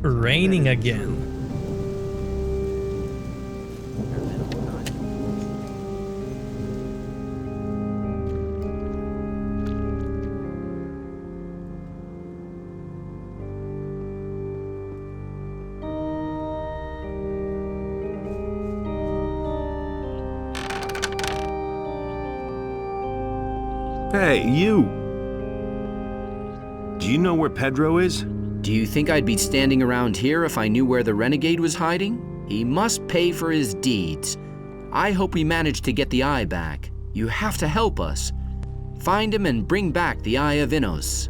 raining again. Hey, you! Do you know where Pedro is? Do you think I'd be standing around here if I knew where the renegade was hiding? He must pay for his deeds. I hope we manage to get the eye back. You have to help us. Find him and bring back the Eye of Innos.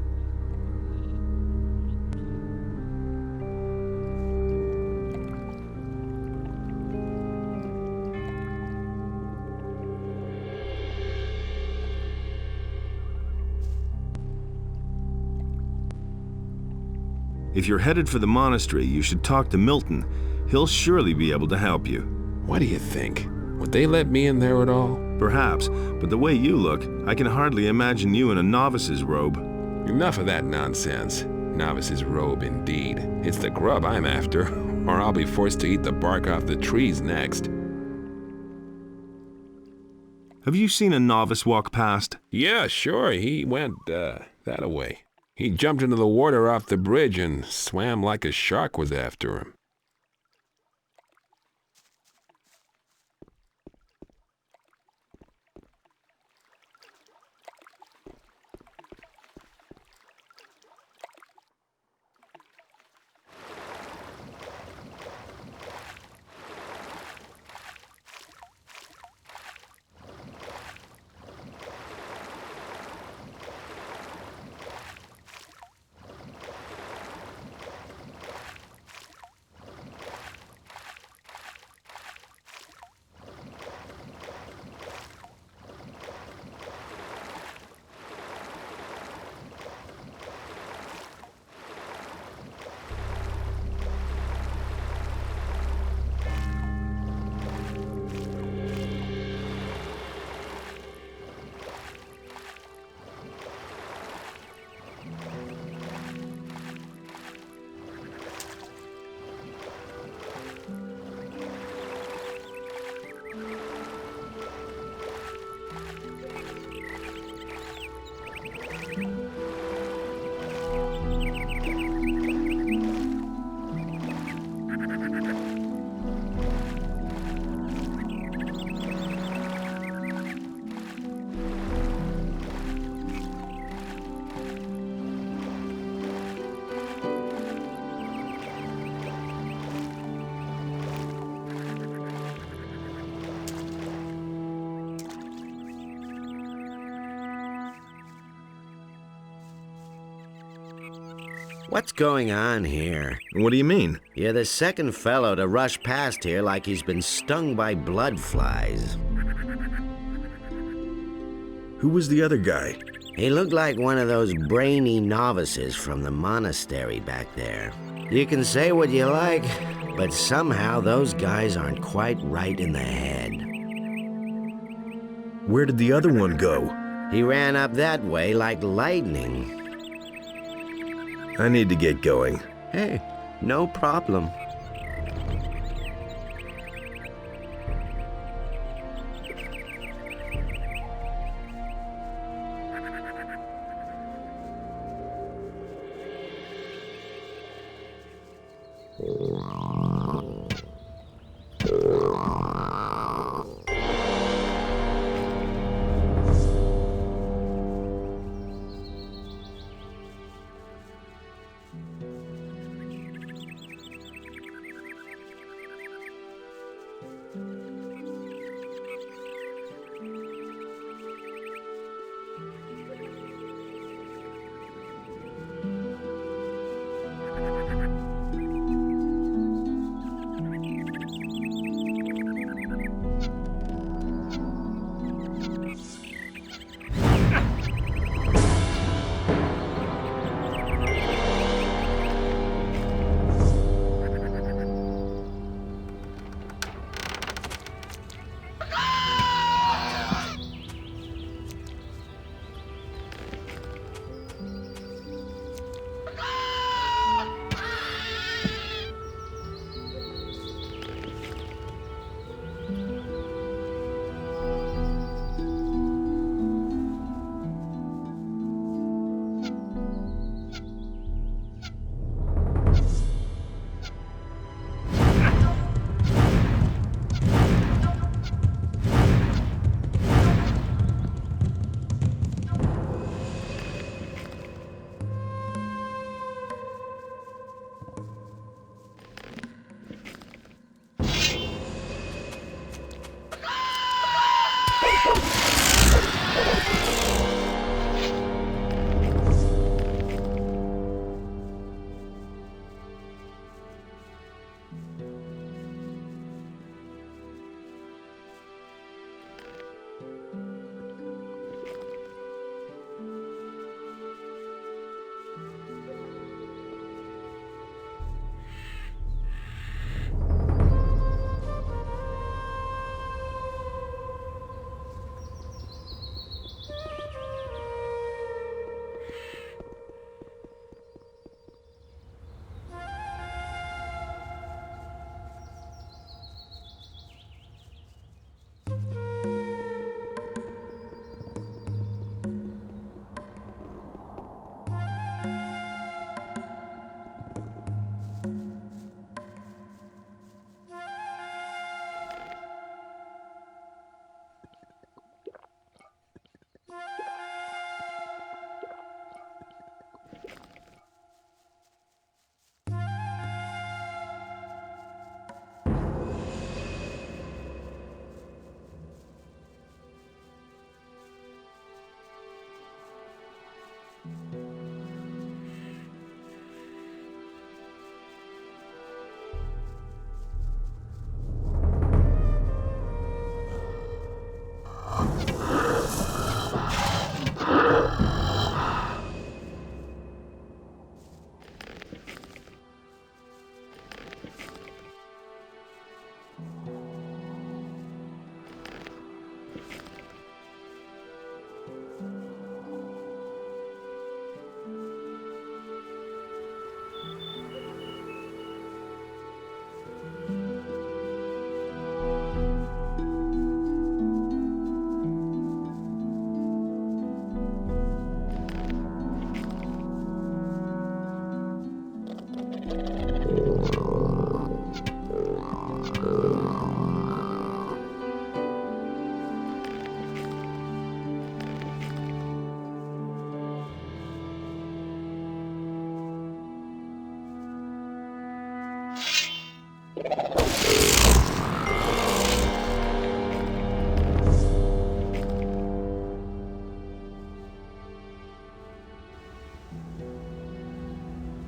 If you're headed for the monastery, you should talk to Milton. He'll surely be able to help you. What do you think? Would they let me in there at all? Perhaps, but the way you look, I can hardly imagine you in a novice's robe. Enough of that nonsense. Novice's robe, indeed. It's the grub I'm after, or I'll be forced to eat the bark off the trees next. Have you seen a novice walk past? Yeah, sure, he went, that-a-way. He jumped into the water off the bridge and swam like a shark was after him. What's going on here? What do you mean? You're the second fellow to rush past here like he's been stung by blood flies. Who was the other guy? He looked like one of those brainy novices from the monastery back there. You can say what you like, but somehow those guys aren't quite right in the head. Where did the other one go? He ran up that way like lightning. I need to get going. Hey, no problem.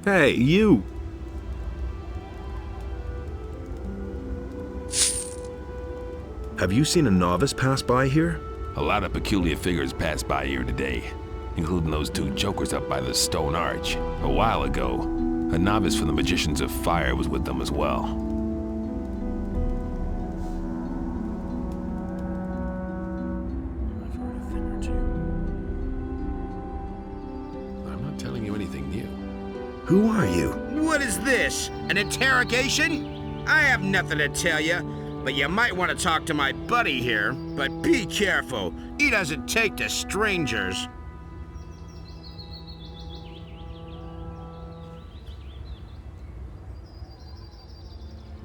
Hey, you! Have you seen a novice pass by here? A lot of peculiar figures passed by here today, including those two jokers up by the stone arch. A while ago, a novice from the Magicians of Fire was with them as well. I've heard a thing or two. I'm not telling you anything new. Who are you? What is this? An interrogation? I have nothing to tell you, but you might want to talk to my buddy here. But be careful. He doesn't take to strangers.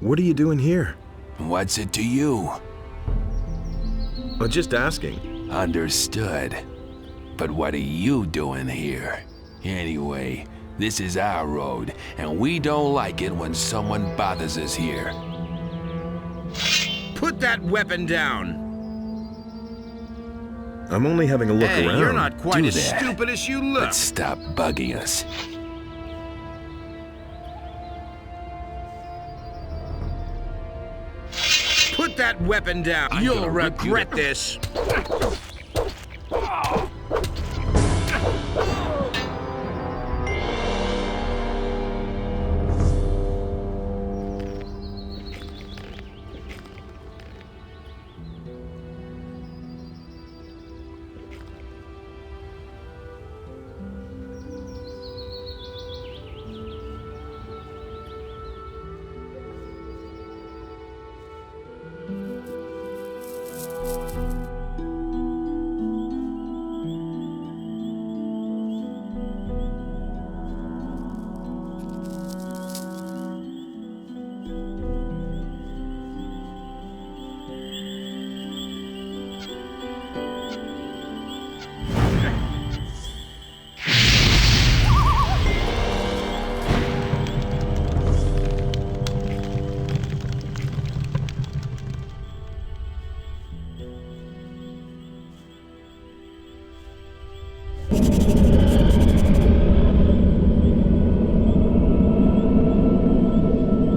What are you doing here? What's it to you? Just asking. Understood. But what are you doing here? Anyway, this is our road, and we don't like it when someone bothers us here. Put that weapon down. I'm only having a look Hey, around. you're not quite Do as that. stupid as you look. But stop bugging us. Put that weapon down. I'm You'll gonna rip you regret to- this.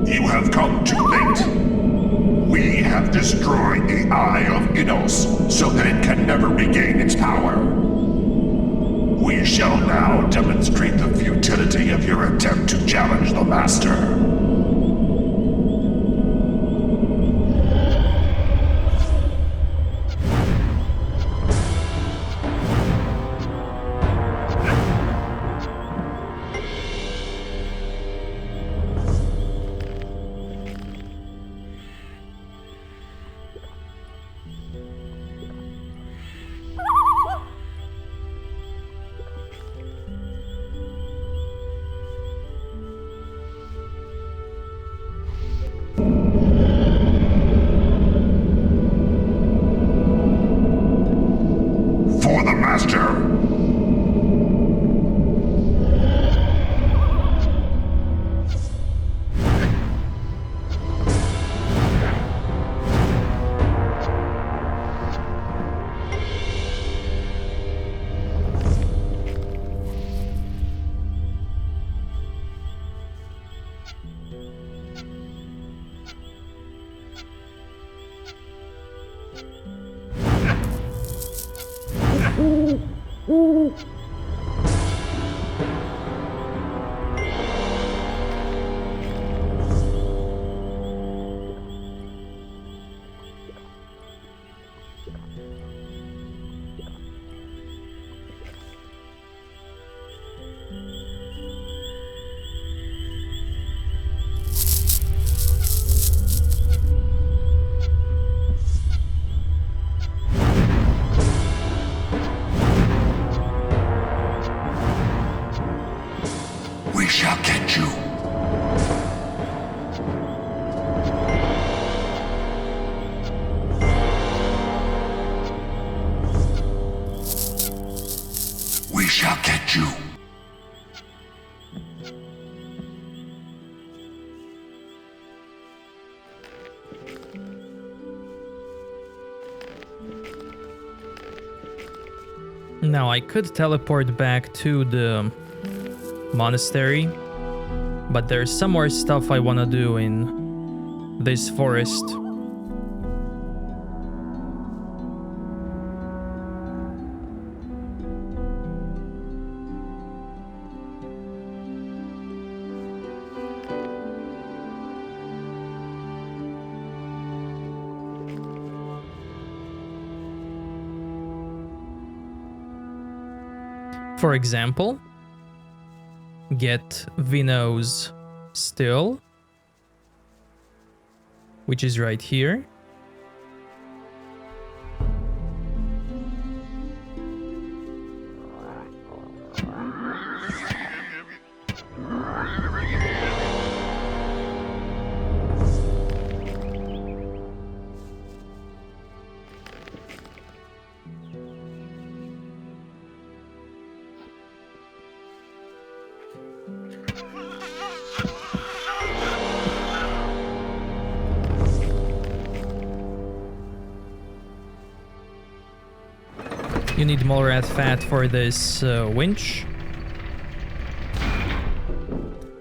You have come too late. We have destroyed the Eye of Innos so that it can never regain its power. We shall now demonstrate the futility of your attempt to challenge the Master. Now I could teleport back to the monastery, but there's some more stuff I want to do in this forest. For example, get Vino's still, which is right here. You need more rat fat for this winch.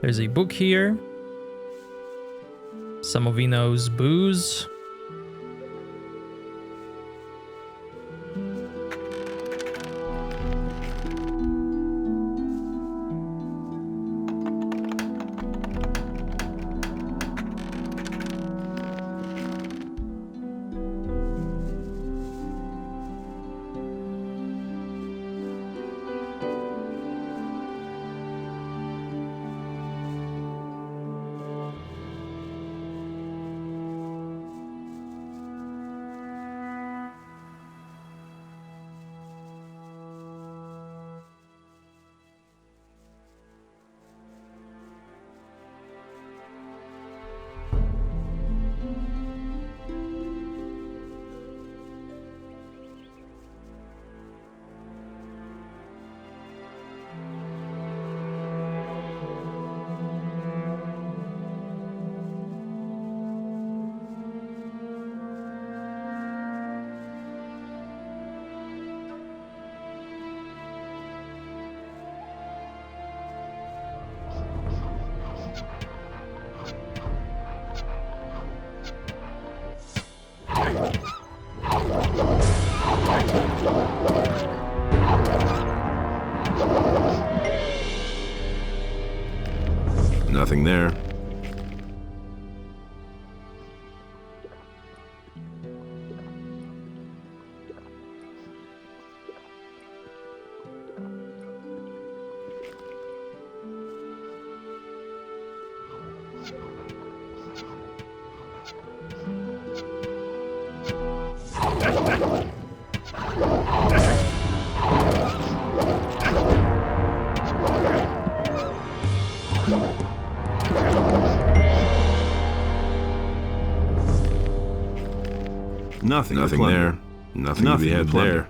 There's a book here. Some of Vino's booze. Nothing there. Nothing there. Nothing to be had there.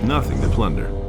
Nothing to plunder.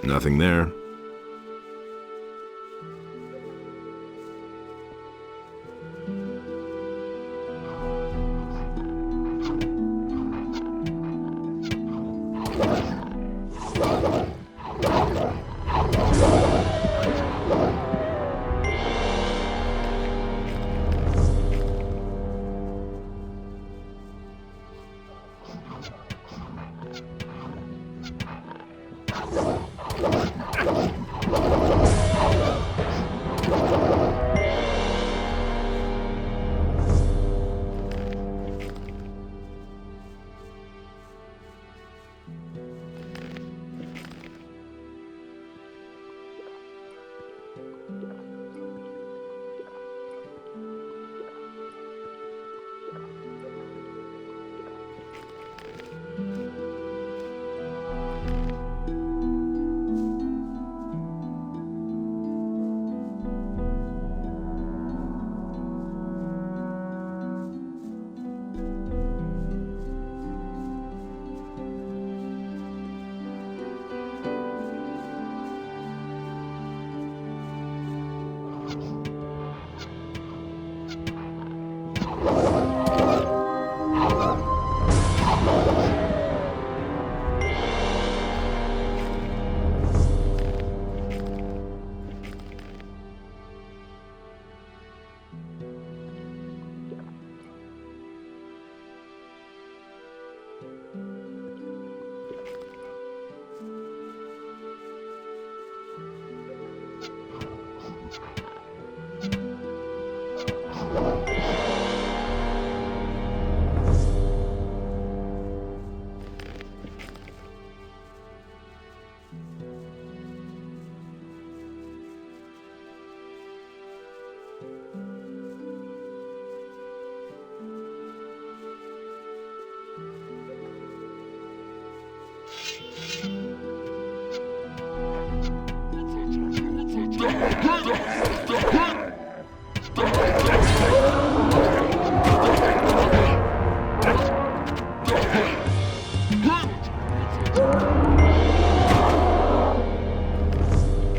Nothing there.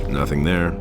Nothing there.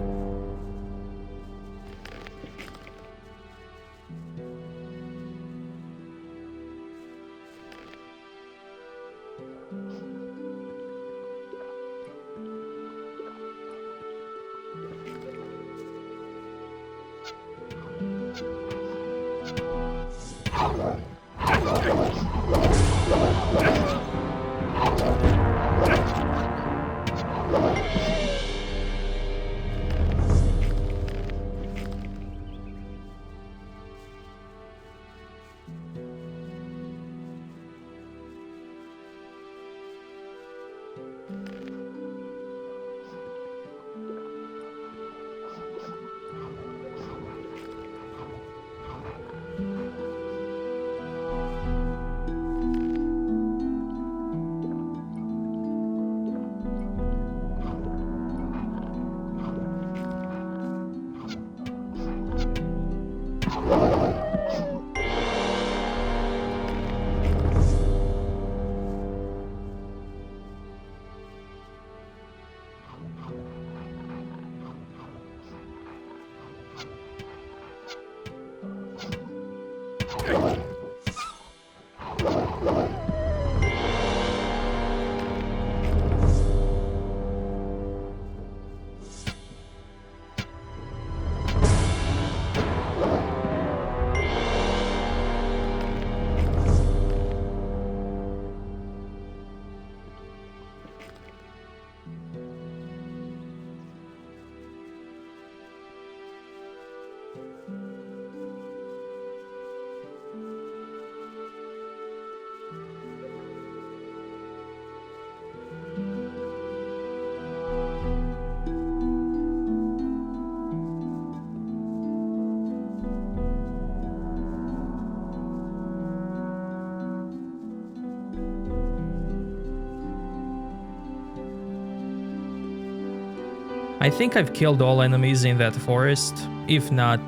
I think I've killed all enemies in that forest. If not,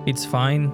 it's fine.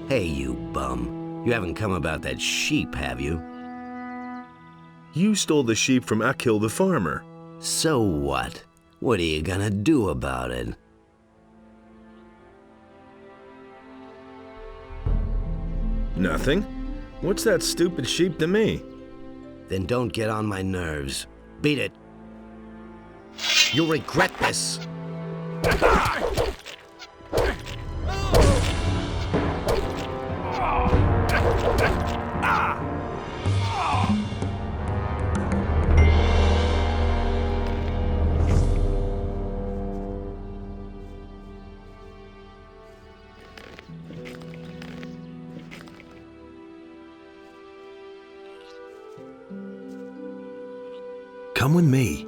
Hey, you bum. You haven't come about that sheep, have you? You stole the sheep from Akil the farmer. So what? What are you gonna do about it? Nothing. What's that stupid sheep to me? Then don't get on my nerves. Beat it. You'll regret this. Come with me.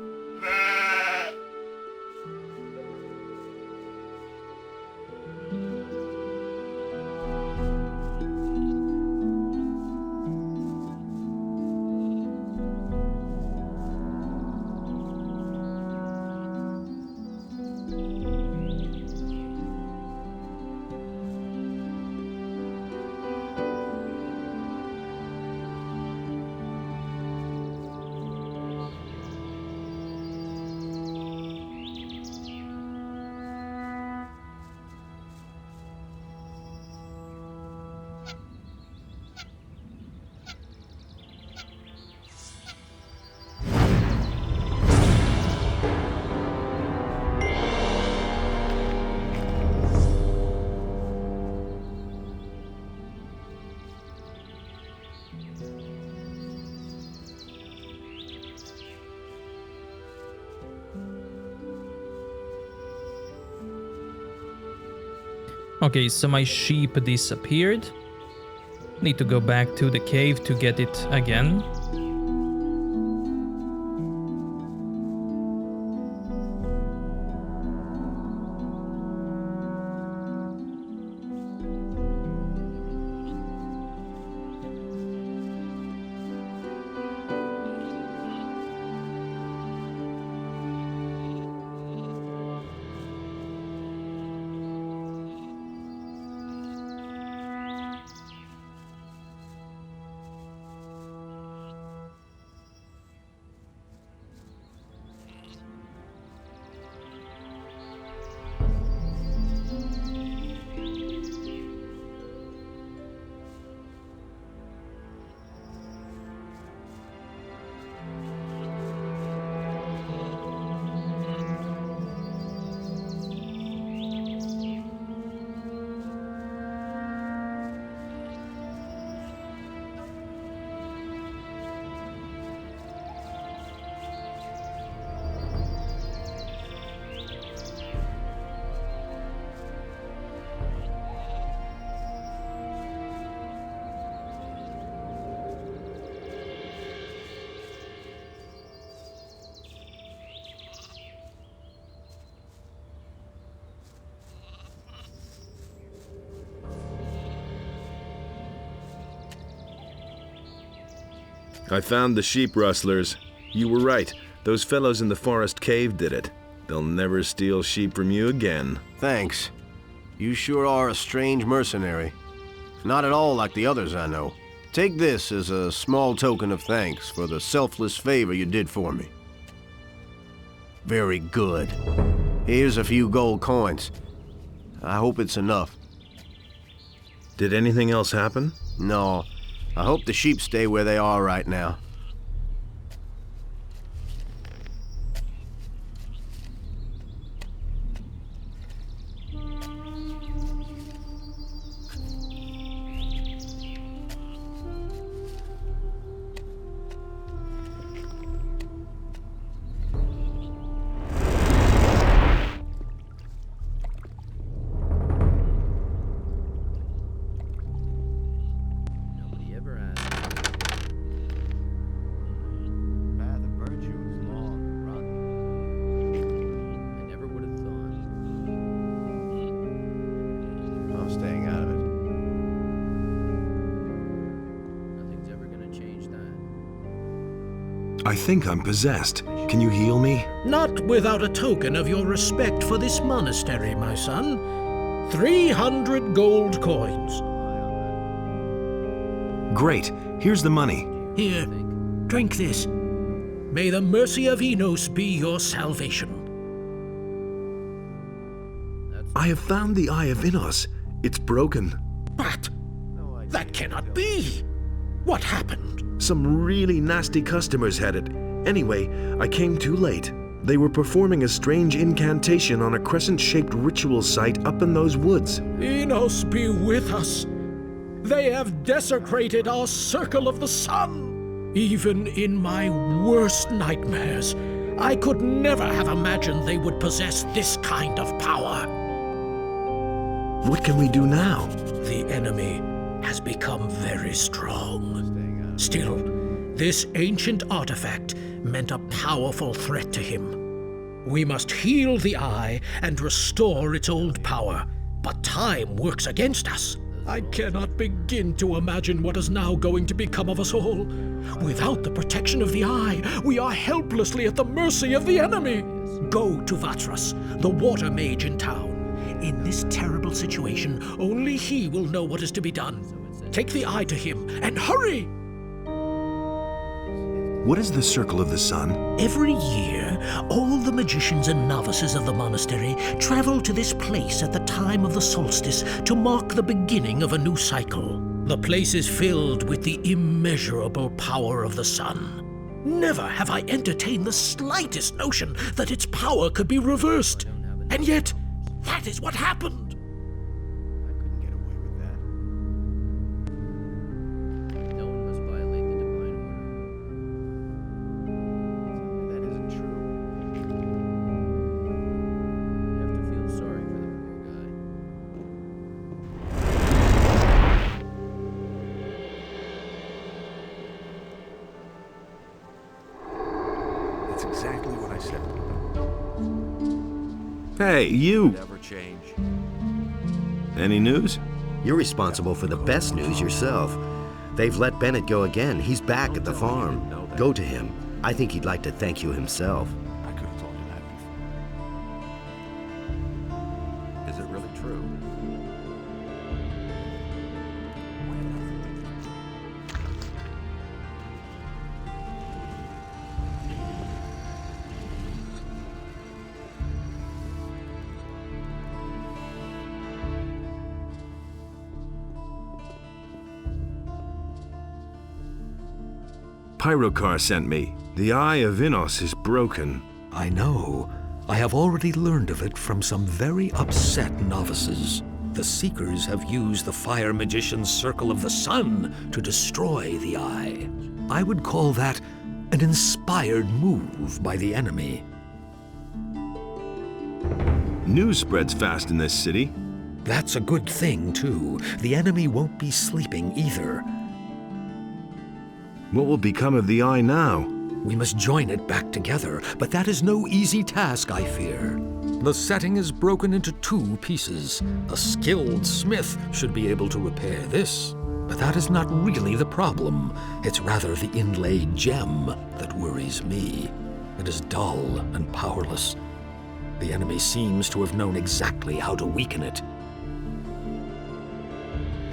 Okay, so my sheep disappeared. Need to go back to the cave to get it again. I found the sheep rustlers. You were right. Those fellows in the forest cave did it. They'll never steal sheep from you again. Thanks. You sure are a strange mercenary. Not at all like the others I know. Take this as a small token of thanks for the selfless favor you did for me. Very good. Here's a few gold coins. I hope it's enough. Did anything else happen? No. I hope the sheep stay where they are right now. Staying out of it. Nothing's ever gonna change that. I think I'm possessed. Can you heal me? Not without a token of your respect for this monastery, my son. 300 gold coins. Great. Here's the money. Here, drink this. May the mercy of Enos be your salvation. I have found the Eye of Inos. It's broken. But that cannot be. What happened? Some really nasty customers had it. Anyway, I came too late. They were performing a strange incantation on a crescent-shaped ritual site up in those woods. Enos be with us. They have desecrated our circle of the sun. Even in my worst nightmares, I could never have imagined they would possess this kind of power. What can we do now? The enemy has become very strong. Still, this ancient artifact meant a powerful threat to him. We must heal the eye and restore its old power, but time works against us. I cannot begin to imagine what is now going to become of us all. Without the protection of the eye, we are helplessly at the mercy of the enemy. Go to Vatras, the water mage in town. In this terrible situation, only he will know what is to be done. Take the eye to him, and hurry! What is the Circle of the Sun? Every year, all the magicians and novices of the monastery travel to this place at the time of the solstice to mark the beginning of a new cycle. The place is filled with the immeasurable power of the sun. Never have I entertained the slightest notion that its power could be reversed. And yet, that is what happened. I couldn't get away with that. No one must violate the divine order. That isn't true. You have to feel sorry for the poor guy. That's exactly what I said. Hey, you! Never change. Any news? You're responsible for the best news yourself. They've let Bennett go again. He's back at the farm. Go to him. I think he'd like to thank you himself. I could have told you that before. Is it really true? Pyrocar sent me. The Eye of Innos is broken. I know. I have already learned of it from some very upset novices. The Seekers have used the Fire Magician's Circle of the Sun to destroy the Eye. I would call that an inspired move by the enemy. News spreads fast in this city. That's a good thing, too. The enemy won't be sleeping either. What will become of the Eye now? We must join it back together, but that is no easy task, I fear. The setting is broken into 2 pieces. A skilled smith should be able to repair this. But that is not really the problem. It's rather the inlaid gem that worries me. It is dull and powerless. The enemy seems to have known exactly how to weaken it.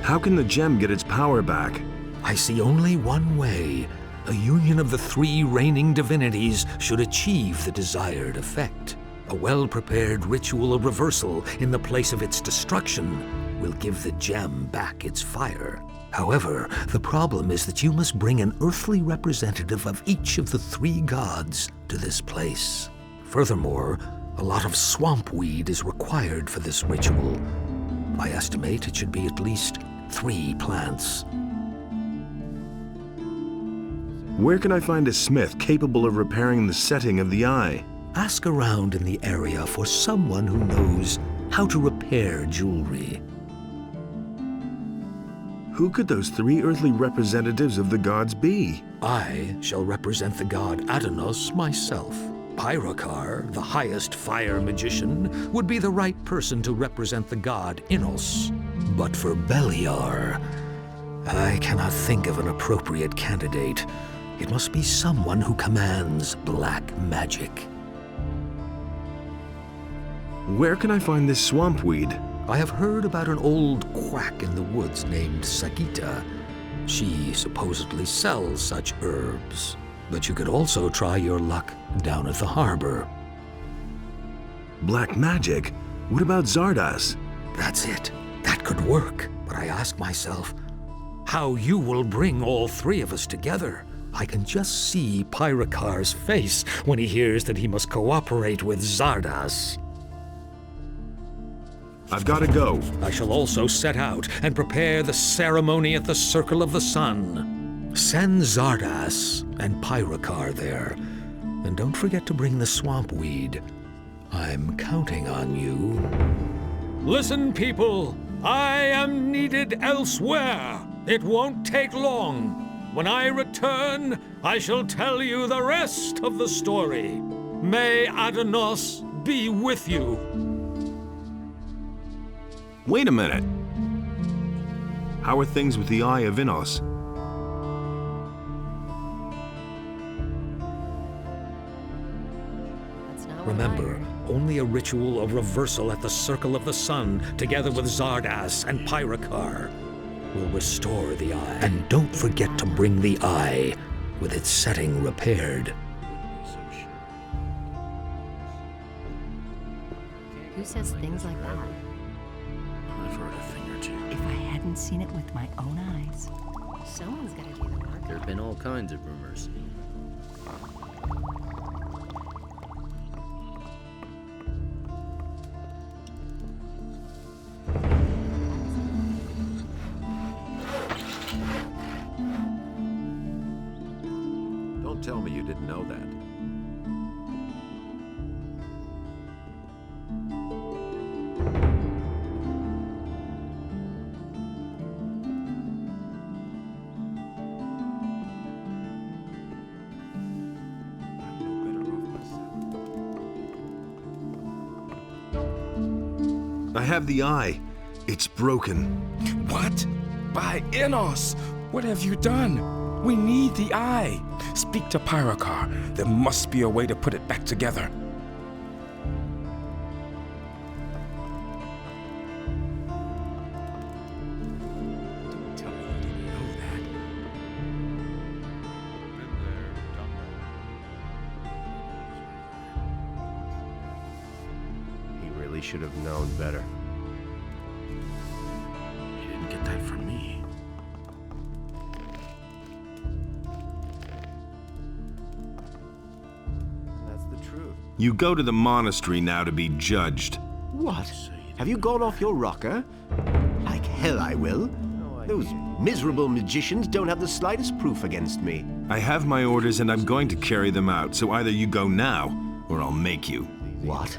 How can the gem get its power back? I see only one way. A union of the 3 reigning divinities should achieve the desired effect. A well-prepared ritual of reversal in the place of its destruction will give the gem back its fire. However, the problem is that you must bring an earthly representative of each of the 3 gods to this place. Furthermore, a lot of swamp weed is required for this ritual. I estimate it should be at least 3 plants. Where can I find a smith capable of repairing the setting of the Eye? Ask around in the area for someone who knows how to repair jewelry. Who could those 3 earthly representatives of the gods be? I shall represent the god Adonos myself. Pyrocar, the highest fire magician, would be the right person to represent the god Innos. But for Beliar, I cannot think of an appropriate candidate. It must be someone who commands black magic. Where can I find this swamp weed? I have heard about an old quack in the woods named Sagita. She supposedly sells such herbs. But you could also try your luck down at the harbor. Black magic? What about Zardas? That's it. That could work. But I ask myself, how you will bring all 3 of us together? I can just see Pyrocar's face when he hears that he must cooperate with Zardas. I've got to go. I shall also set out and prepare the ceremony at the Circle of the Sun. Send Zardas and Pyrocar there. And don't forget to bring the swamp weed. I'm counting on you. Listen, people. I am needed elsewhere. It won't take long. When I return, I shall tell you the rest of the story. May Adonos be with you. Wait a minute. How are things with the Eye of Innos? Remember, only a ritual of reversal at the Circle of the Sun, together with Zardas and Pyrocar, will restore the Eye. And don't forget to bring the Eye with its setting repaired. Who says things like that? I've heard a thing or 2. If I hadn't seen it with my own eyes. Someone's gotta do the work. There have been all kinds of rumors. Don't tell me you didn't know that. I'm no better off I have the eye. It's broken. What? By Enos! What have you done? We need the eye. Speak to Pyrocar. There must be a way to put it back together. Tell me you didn't know that. He really should have known better. You didn't get that from me. That's the truth. You go to the monastery now to be judged. What? Have you gone off your rocker? Like hell I will. Those miserable magicians don't have the slightest proof against me. I have my orders and I'm going to carry them out, so either you go now, or I'll make you. What?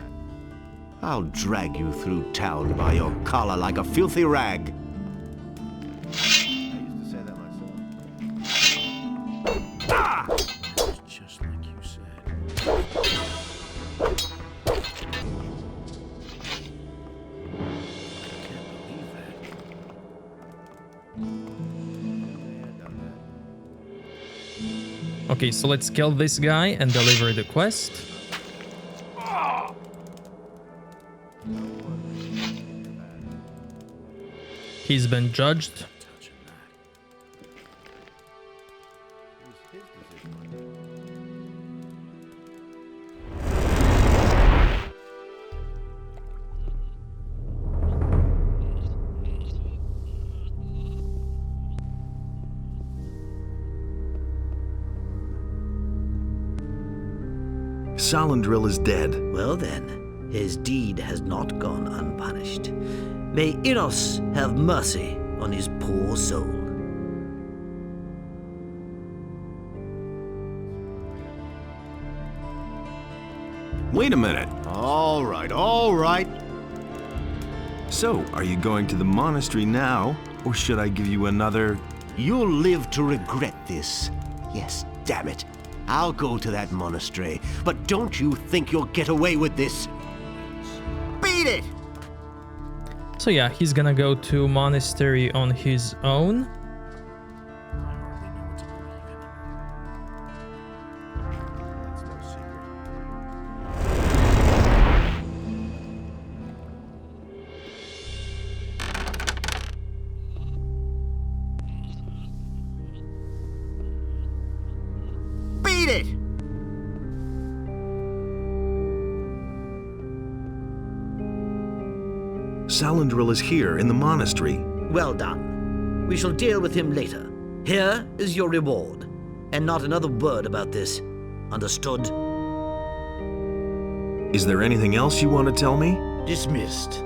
I'll drag you through town by your collar like a filthy rag. Just like you said. Okay, so let's kill this guy and deliver the quest. He's been judged. Salandril is dead. Well then, his deed has not gone unpunished. May Enos have mercy on his poor soul. Wait a minute. All right. So, are you going to the monastery now, or should I give you another... You'll live to regret this. Yes, damn it. I'll go to that monastery, but don't you think you'll get away with this? Beat it! So yeah, he's gonna go to monastery on his own. Beat it! Salandril is here in the monastery. Well done. We shall deal with him later. Here is your reward. And not another word about this. Understood? Is there anything else you want to tell me? Dismissed.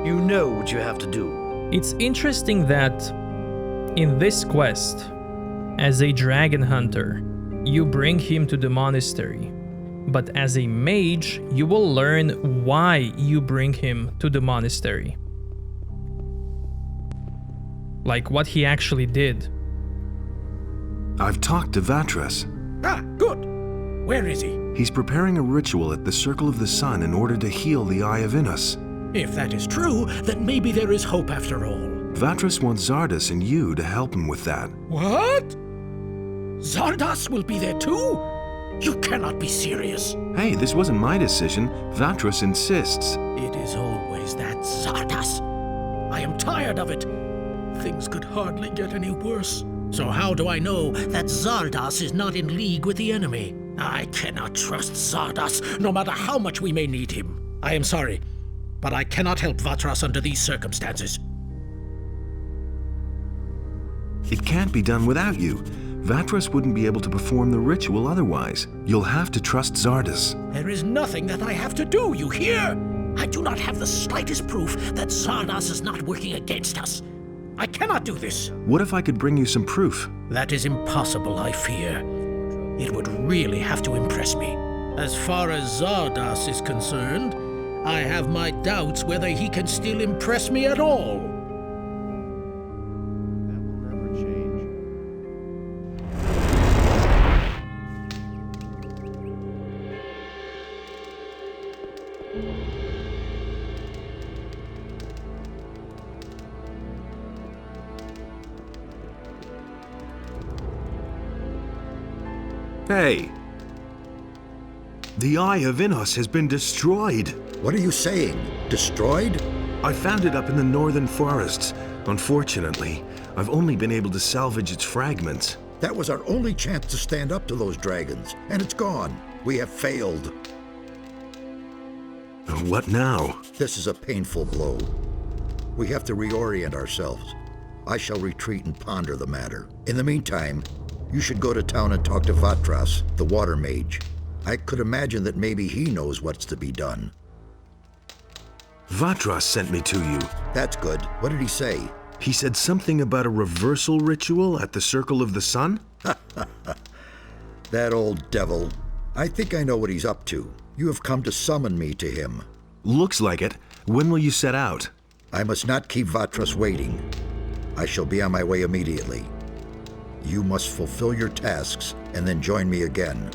You know what you have to do. It's interesting that in this quest, as a dragon hunter, you bring him to the monastery. But as a mage, you will learn why you bring him to the monastery. Like what he actually did. I've talked to Vatras. Ah, good. Where is he? He's preparing a ritual at the Circle of the Sun in order to heal the Eye of Innos. If that is true, then maybe there is hope after all. Vatras wants Zardas and you to help him with that. What? Zardas will be there too? You cannot be serious. Hey, this wasn't my decision. Vatras insists. It is always that Zardas. I am tired of it. Things could hardly get any worse. So how do I know that Zardas is not in league with the enemy? I cannot trust Zardas, no matter how much we may need him. I am sorry, but I cannot help Vatras under these circumstances. It can't be done without you. Vatras wouldn't be able to perform the ritual otherwise. You'll have to trust Zardas. There is nothing that I have to do, you hear? I do not have the slightest proof that Zardas is not working against us. I cannot do this. What if I could bring you some proof? That is impossible, I fear. It would really have to impress me. As far as Zardas is concerned, I have my doubts whether he can still impress me at all. Hey! The Eye of Innos has been destroyed. What are you saying? Destroyed? I found it up in the northern forests. Unfortunately, I've only been able to salvage its fragments. That was our only chance to stand up to those dragons, and it's gone. We have failed. What now? This is a painful blow. We have to reorient ourselves. I shall retreat and ponder the matter. In the meantime, you should go to town and talk to Vatras, the water mage. I could imagine that maybe he knows what's to be done. Vatras sent me to you. That's good. What did he say? He said something about a reversal ritual at the Circle of the Sun? That old devil. I think I know what he's up to. You have come to summon me to him. Looks like it. When will you set out? I must not keep Vatras waiting. I shall be on my way immediately. You must fulfill your tasks and then join me again.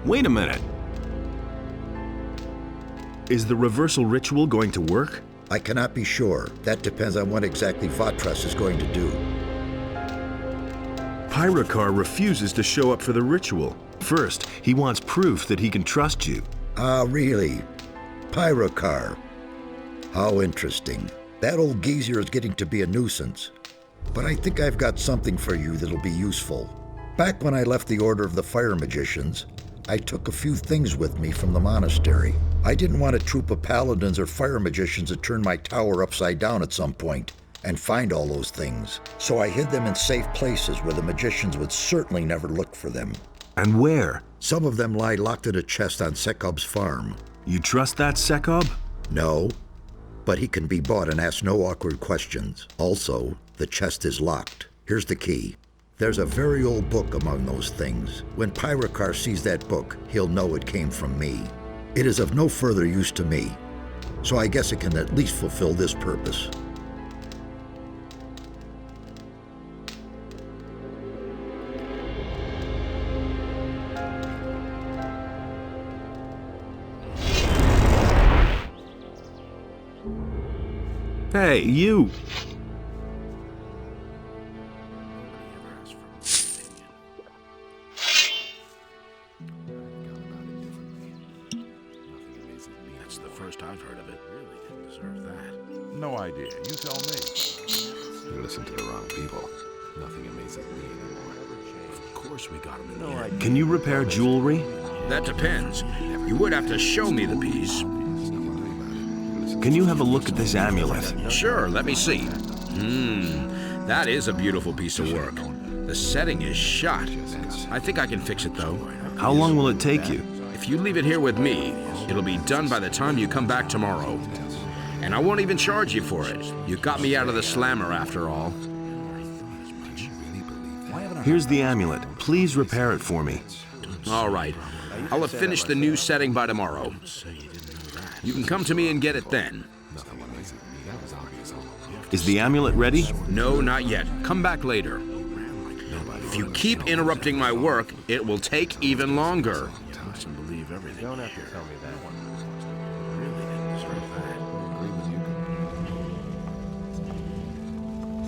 Wait a minute. Is the reversal ritual going to work? I cannot be sure. That depends on what exactly Vatras is going to do. Pyrakar refuses to show up for the ritual. First, he wants proof that he can trust you. Ah, really? Pyrakar. How interesting. That old geezer is getting to be a nuisance. But I think I've got something for you that'll be useful. Back when I left the Order of the Fire Magicians, I took a few things with me from the monastery. I didn't want a troop of paladins or fire magicians to turn my tower upside down at some point and find all those things. So I hid them in safe places where the magicians would certainly never look for them. And where? Some of them lie locked in a chest on Sekob's farm. You trust that Sekob? No, but he can be bought and ask no awkward questions. Also, the chest is locked. Here's the key. There's a very old book among those things. When Pyrakar sees that book, he'll know it came from me. It is of no further use to me, so I guess it can at least fulfill this purpose. Hey, you! That's the first I've heard of it. Really didn't deserve that. No idea. You tell me. You listen to the wrong people. Nothing amazes me anymore. Of course we got him in here. Can you repair jewelry? That depends. You would have to show me the piece. Can you have a look at this amulet? Sure, let me see. That is a beautiful piece of work. The setting is shot. I think I can fix it, though. How long will it take you? If you leave it here with me, it'll be done by the time you come back tomorrow. And I won't even charge you for it. You got me out of the slammer, after all. Here's the amulet. Please repair it for me. All right. I'll have finished the new setting by tomorrow. You can come to me and get it then. Is the amulet ready? No, not yet. Come back later. If you keep interrupting my work, it will take even longer. Believe everything. Don't have to tell me that. Really didn't deserve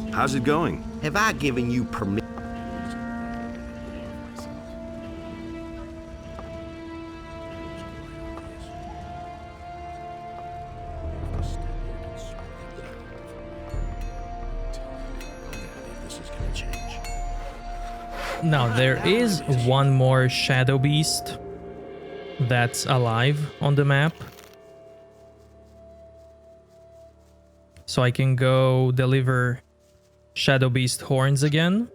that. How's it going? Have I given you permission? Now, there is one more Shadow Beast that's alive on the map. So I can go deliver Shadow Beast horns again.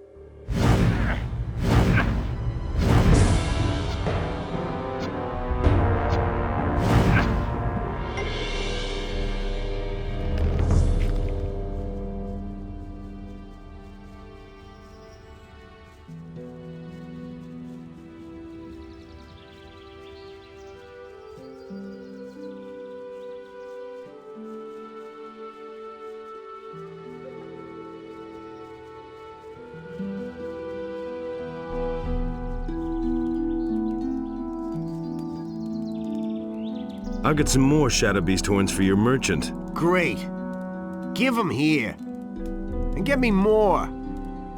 I'll get some more Shadow Beast horns for your merchant. Great. Give them here. And get me more.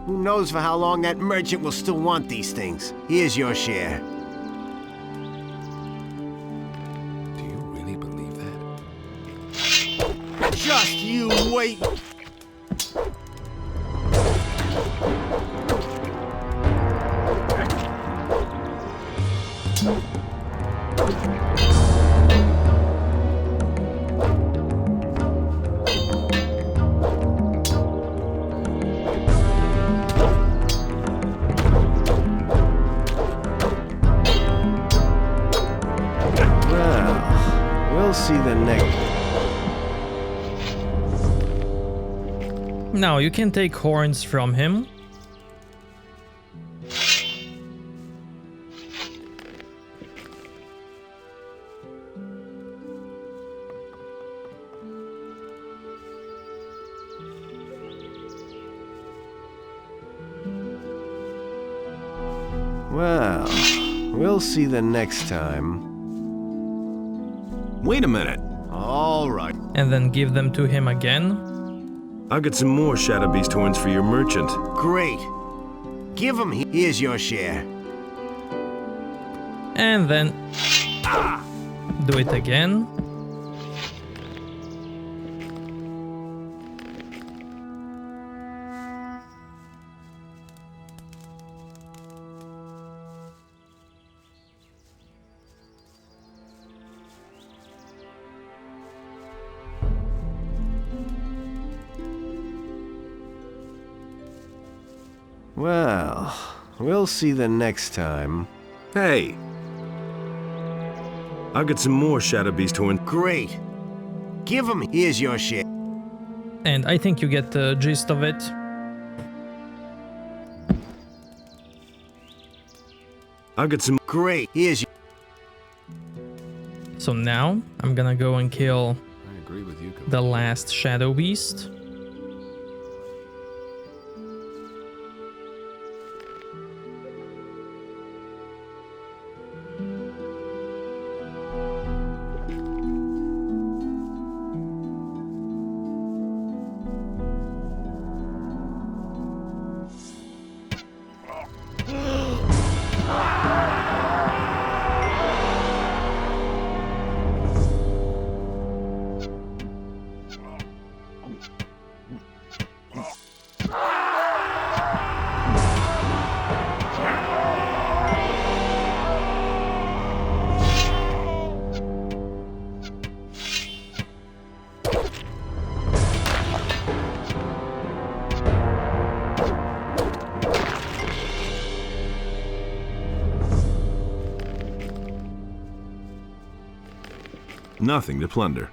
Who knows for how long that merchant will still want these things. Here's your share. Do you really believe that? Just you wait. We'll see the next. Now you can take horns from him. Well, we'll see the next time. Wait a minute. All right. And then give them to him again. I'll get some more Shadow Beast horns for your merchant. Great. Give him. Here's your share. And then do it again. Well, we'll see the next time. Hey! I'll get some more Shadow Beast horns. Great. Give him. Here's your share. And I think you get the gist of it. I'll get some. Great. Here's your. So now I'm gonna go and kill I agree with you. the last Shadow Beast. Nothing to plunder.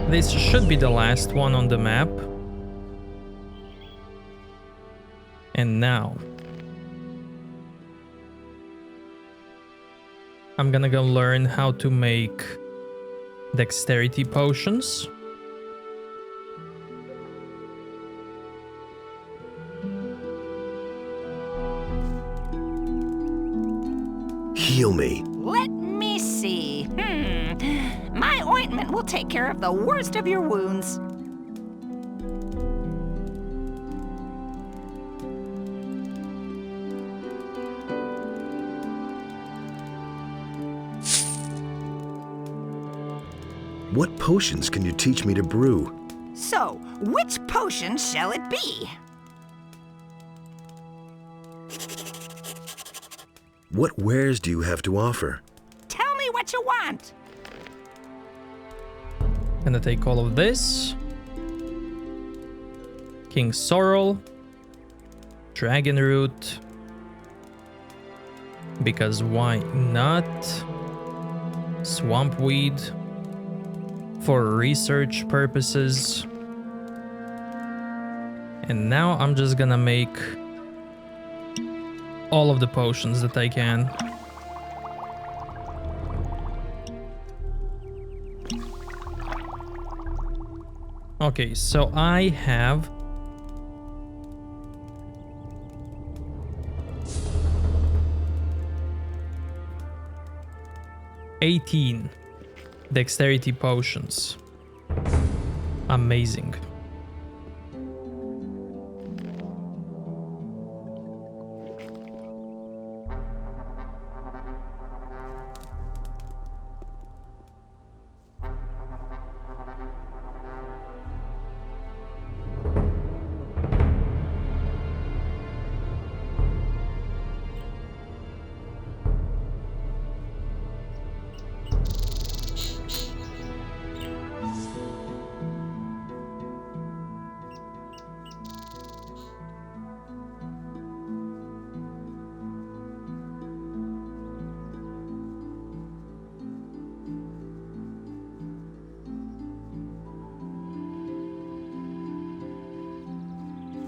This should be the last one on the map. And now I'm gonna go learn how to make dexterity potions. Heal me. Let me see. My ointment will take care of the worst of your wounds. What potions can you teach me to brew? So, which potion shall it be? What wares do you have to offer? Tell me what you want. Gonna take all of this. King Sorrel. Dragon Root. Because why not? Swamp Weed. For research purposes. And now I'm just gonna make all of the potions that I can. Okay, so I have 18 dexterity potions. Amazing.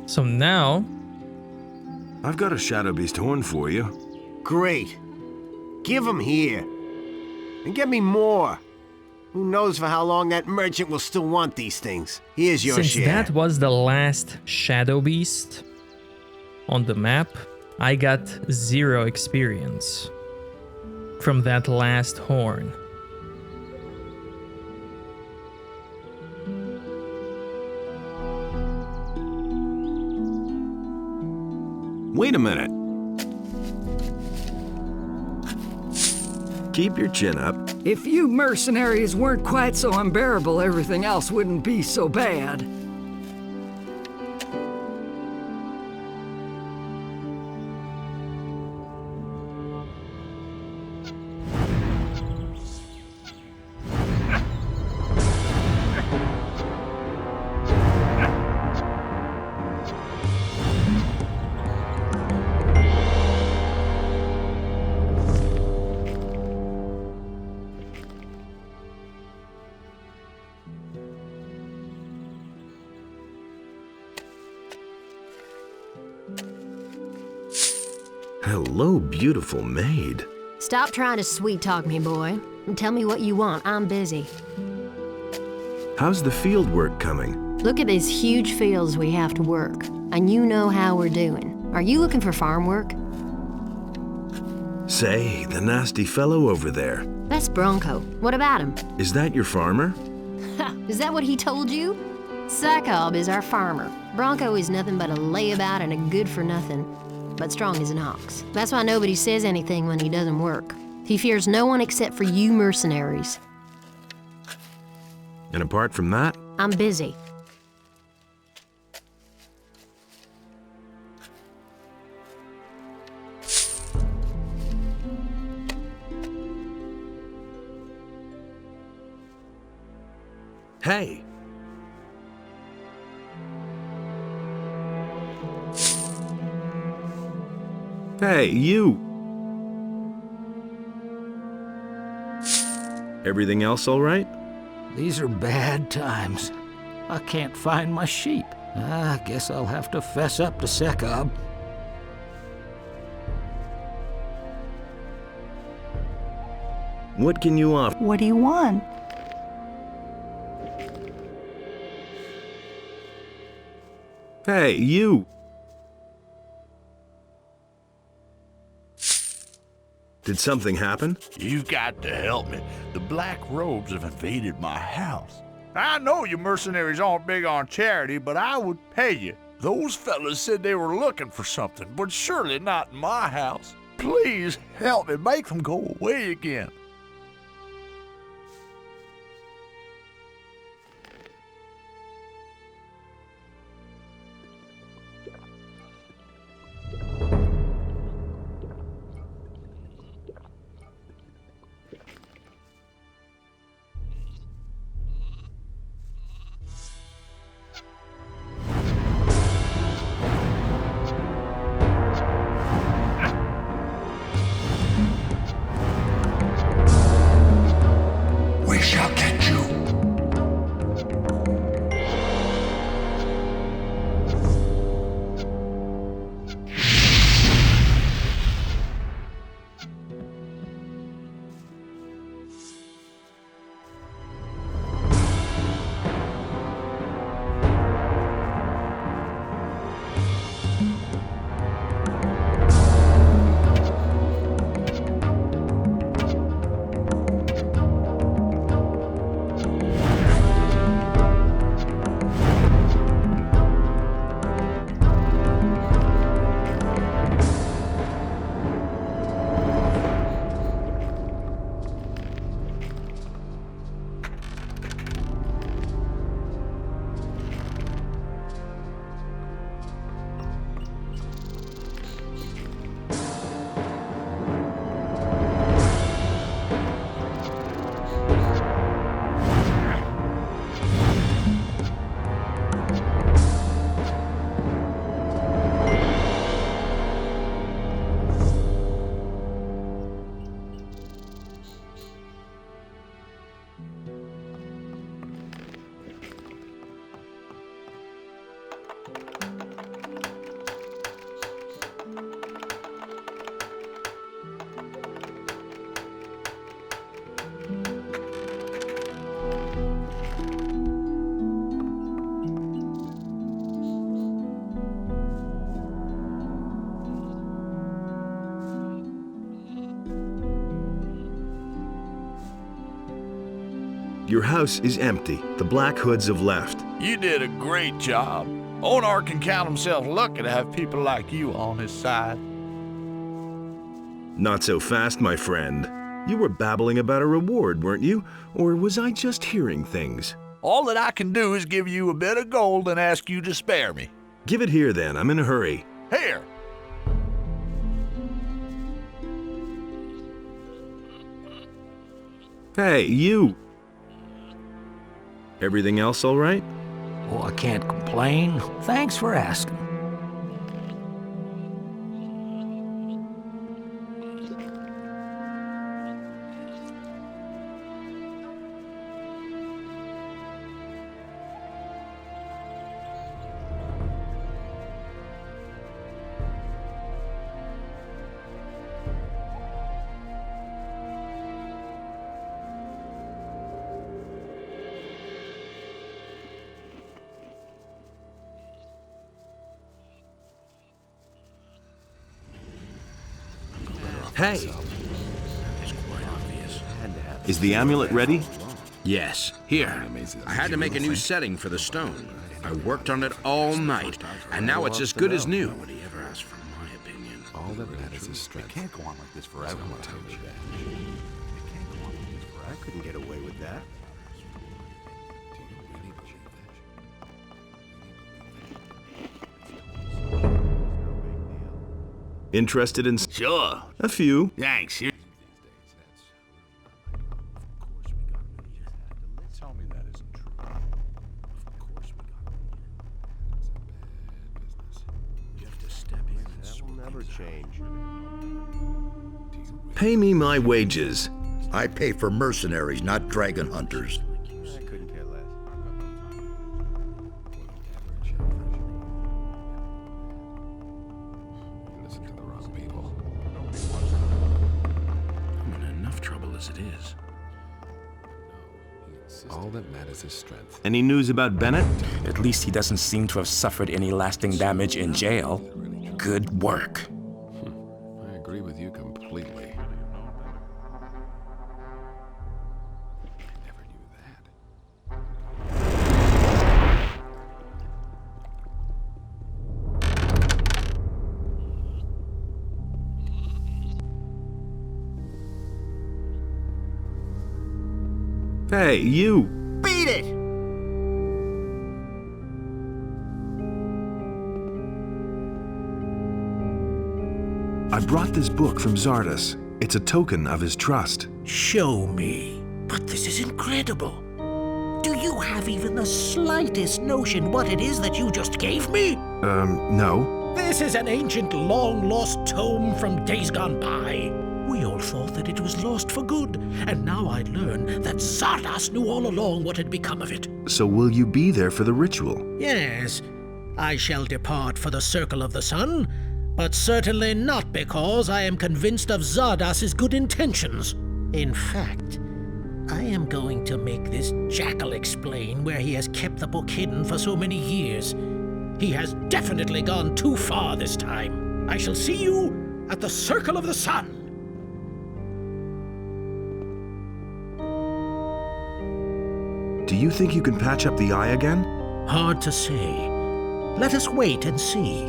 So now... I've got a Shadow Beast horn for you. Great. Give them here. And get me more. Who knows for how long that merchant will still want these things. Here's your Since share. that was the last Shadow Beast on the map, I got 0 experience from that last horn. Wait a minute. Keep your chin up. If you mercenaries weren't quite so unbearable, everything else wouldn't be so bad. Hello, beautiful maid. Stop trying to sweet-talk me, boy, and tell me what you want. I'm busy. How's the field work coming? Look at these huge fields we have to work, and you know how we're doing. Are you looking for farm work? Say, the nasty fellow over there. That's Bronco. What about him? Is that your farmer? Is that what he told you? Sakob is our farmer. Bronco is nothing but a layabout and a good-for-nothing, but strong as an ox. That's why nobody says anything when he doesn't work. He fears no one except for you mercenaries. And apart from that, I'm busy. hey! Hey, you! Everything else all right? These are bad times. I can't find my sheep. I guess I'll have to fess up to Sakob. What can you offer? What do you want? Hey, you! Did something happen? You've got to help me. The Black Robes have invaded my house. I know you mercenaries aren't big on charity, but I would pay you. Those fellas said they were looking for something, but surely not in my house. Please help me make them go away again. We shall get you. Your house is empty. The Black Hoods have left. You did a great job. Onar can count himself lucky to have people like you on his side. Not so fast, my friend. You were babbling about a reward, weren't you? Or was I just hearing things? All that I can do is give you a bit of gold and ask you to spare me. Give it here then. I'm in a hurry. Here. Hey, you! Everything else all right? Oh, I can't complain. Thanks for asking. Hey! Is the amulet ready? Yes, here. I had to make a new setting for the stone. I worked on it all night, and now it's as good as new. Nobody ever asked for my opinion. All that matters is strength. It can't go on like this forever. It can't go on like this forever. I couldn't get away with that. Interested in... Sure. A few. Thanks. Tell me that isn't true. Of course we got business. You have to step in and That will never change. Pay me my wages. I pay for mercenaries, not dragon hunters. I couldn't care less. Listen to the wrong people. I'm in enough trouble as it is. All that matters is strength. Any news about Bennett? At least he doesn't seem to have suffered any lasting damage in jail. Good work. I agree with you completely. Never knew that. Hey, you! Beat it! I brought this book from Zardas. It's a token of his trust. Show me. But this is incredible. Do you have even the slightest notion what it is that you just gave me? No. This is an ancient, long-lost tome from days gone by. We all thought that it was lost for good, and now I learn that Zardas knew all along what had become of it. So will you be there for the ritual? Yes, I shall depart for the Circle of the Sun, but certainly not because I am convinced of Zardas's good intentions. In fact, I am going to make this jackal explain where he has kept the book hidden for so many years. He has definitely gone too far this time. I shall see you at the Circle of the Sun. Do you think you can patch up the eye again? Hard to say. Let us wait and see.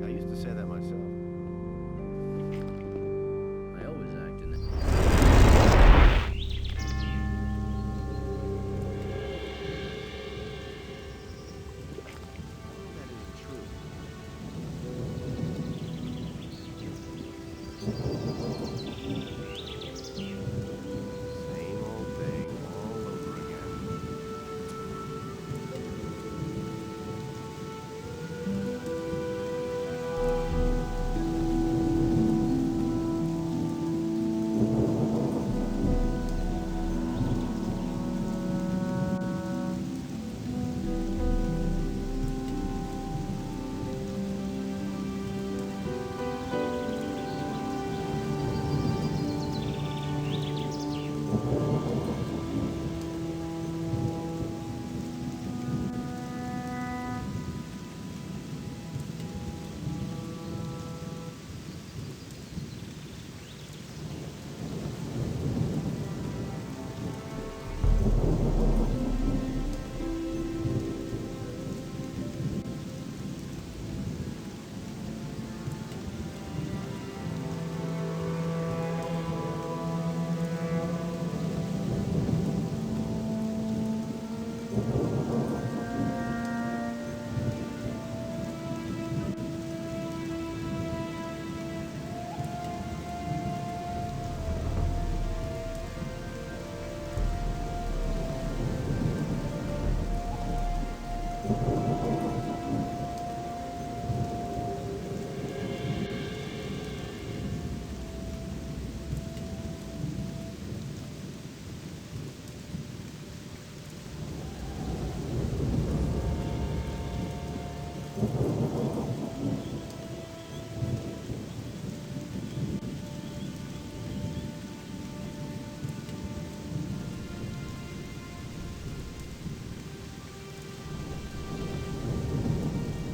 I used to say that myself. I always act in Same old thing all over again.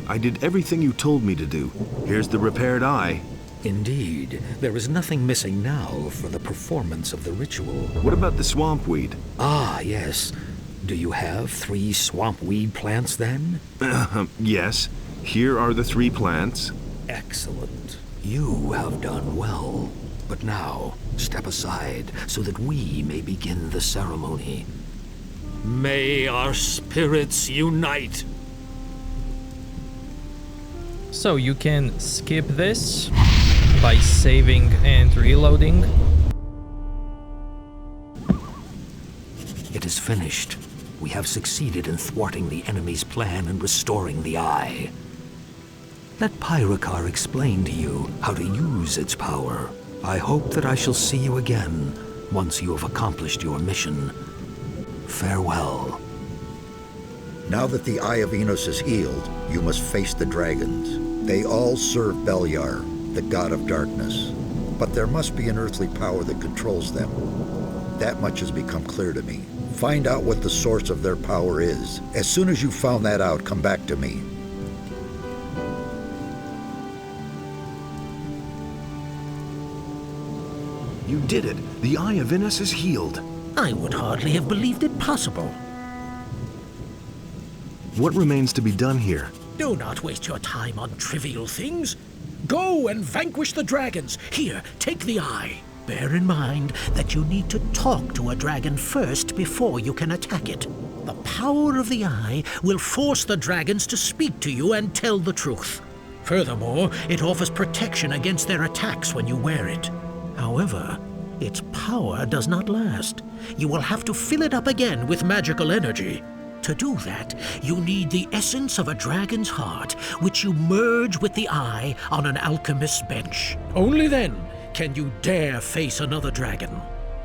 I did everything you told me to do. Here's the repaired eye. Indeed, there is nothing missing now for the performance of the ritual. What about the swamp weed? Ah, yes. Do you have 3 swamp weed plants then? Yes. Here are the 3 plants. Excellent. You have done well. But now, step aside so that we may begin the ceremony. May our spirits unite! So you can skip this by saving and reloading. It is finished. We have succeeded in thwarting the enemy's plan and restoring the eye. Let Pyrokar explain to you how to use its power. I hope that I shall see you again once you have accomplished your mission. Farewell. Now that the Eye of Enos is healed, you must face the dragons. They all serve Beliar, the god of darkness. But there must be an earthly power that controls them. That much has become clear to me. Find out what the source of their power is. As soon as you've found that out, come back to me. You did it. The Eye of Enos is healed. I would hardly have believed it possible. What remains to be done here? Do not waste your time on trivial things. Go and vanquish the dragons. Here, take the eye. Bear in mind that you need to talk to a dragon first before you can attack it. The power of the eye will force the dragons to speak to you and tell the truth. Furthermore, it offers protection against their attacks when you wear it. However, its power does not last. You will have to fill it up again with magical energy. To do that, you need the essence of a dragon's heart, which you merge with the eye on an alchemist's bench. Only then can you dare face another dragon.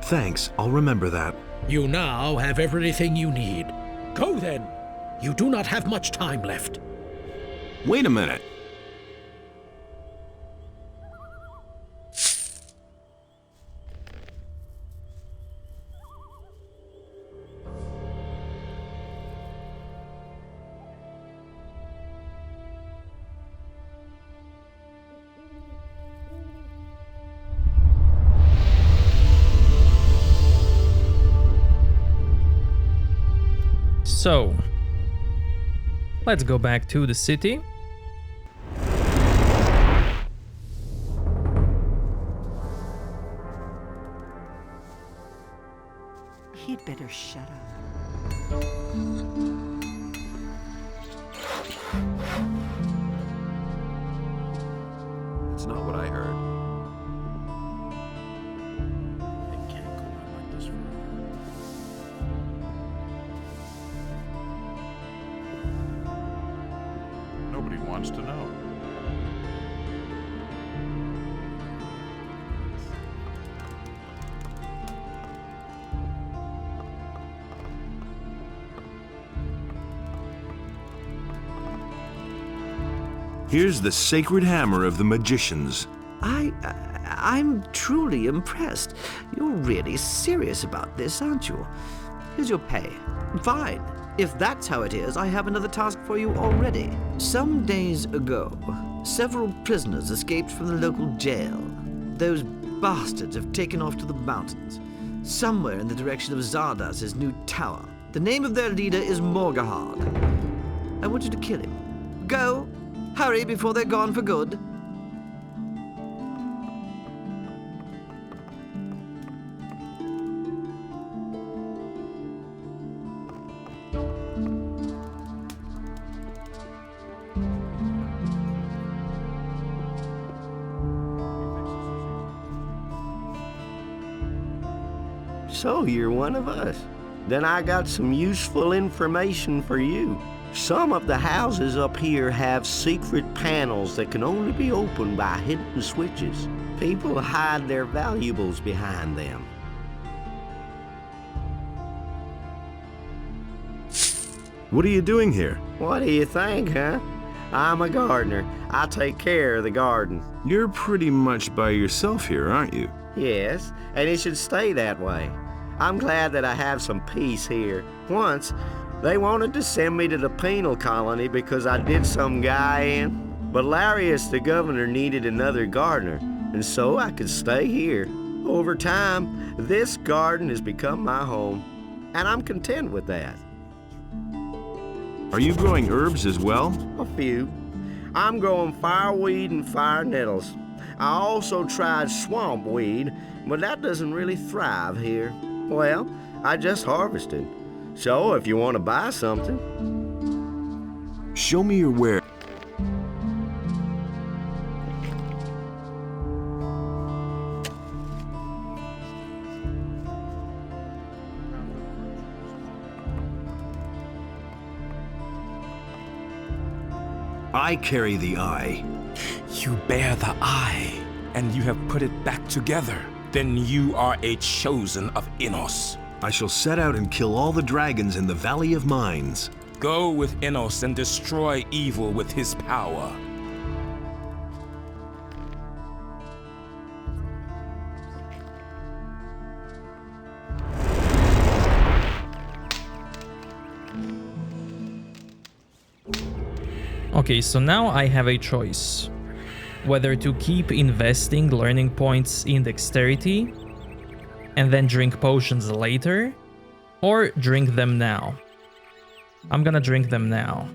Thanks, I'll remember that. You now have everything you need. Go then. You do not have much time left. Wait a minute. So, let's go back to the city. He'd better shut up. It's not what I heard. It can't go on like this forever. Nobody wants to know. Here's the sacred hammer of the magicians. I'm truly impressed. You're really serious about this, aren't you? Here's your pay. Fine. If that's how it is, I have another task for you already. Some days ago, several prisoners escaped from the local jail. Those bastards have taken off to the mountains, somewhere in the direction of Zardas's new tower. The name of their leader is Morgahard. I want you to kill him. Go! Hurry before they're gone for good. So you're one of us. Then I got some useful information for you. Some of the houses up here have secret panels that can only be opened by hidden switches. People hide their valuables behind them. What are you doing here? What do you think, huh? I'm a gardener. I take care of the garden. You're pretty much by yourself here, aren't you? Yes, and it should stay that way. I'm glad that I have some peace here. Once, they wanted to send me to the penal colony because I did some guy in, But Larius the governor needed another gardener, and so I could stay here. Over time, this garden has become my home, and I'm content with that. Are you growing herbs as well? A few. I'm growing fireweed and fire nettles. I also tried swamp weed, but that doesn't really thrive here. Well, I just harvested. So if you want to buy something... Show me your ware. I carry the eye. You bear the eye, and you have put it back together. Then you are a chosen of Innos. I shall set out and kill all the dragons in the Valley of Mines. Go with Innos and destroy evil with his power. Okay, so now I have a choice. Whether to keep investing learning points in dexterity and then drink potions later, or drink them now. I'm gonna drink them now.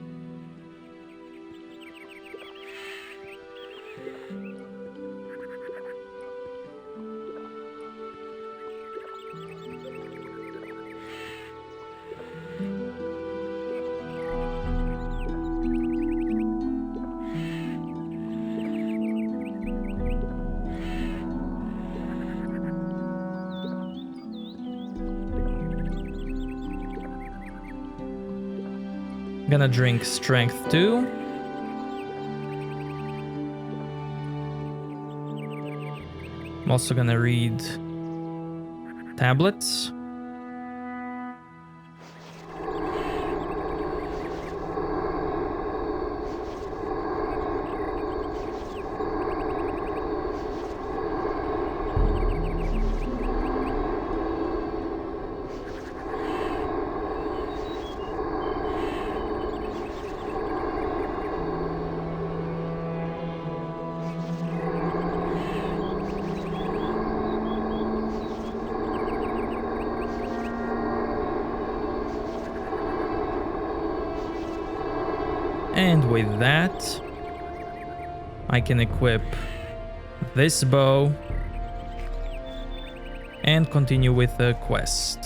Gonna drink strength 2. I'm also gonna read tablets. And with that, I can equip this bow and continue with the quest.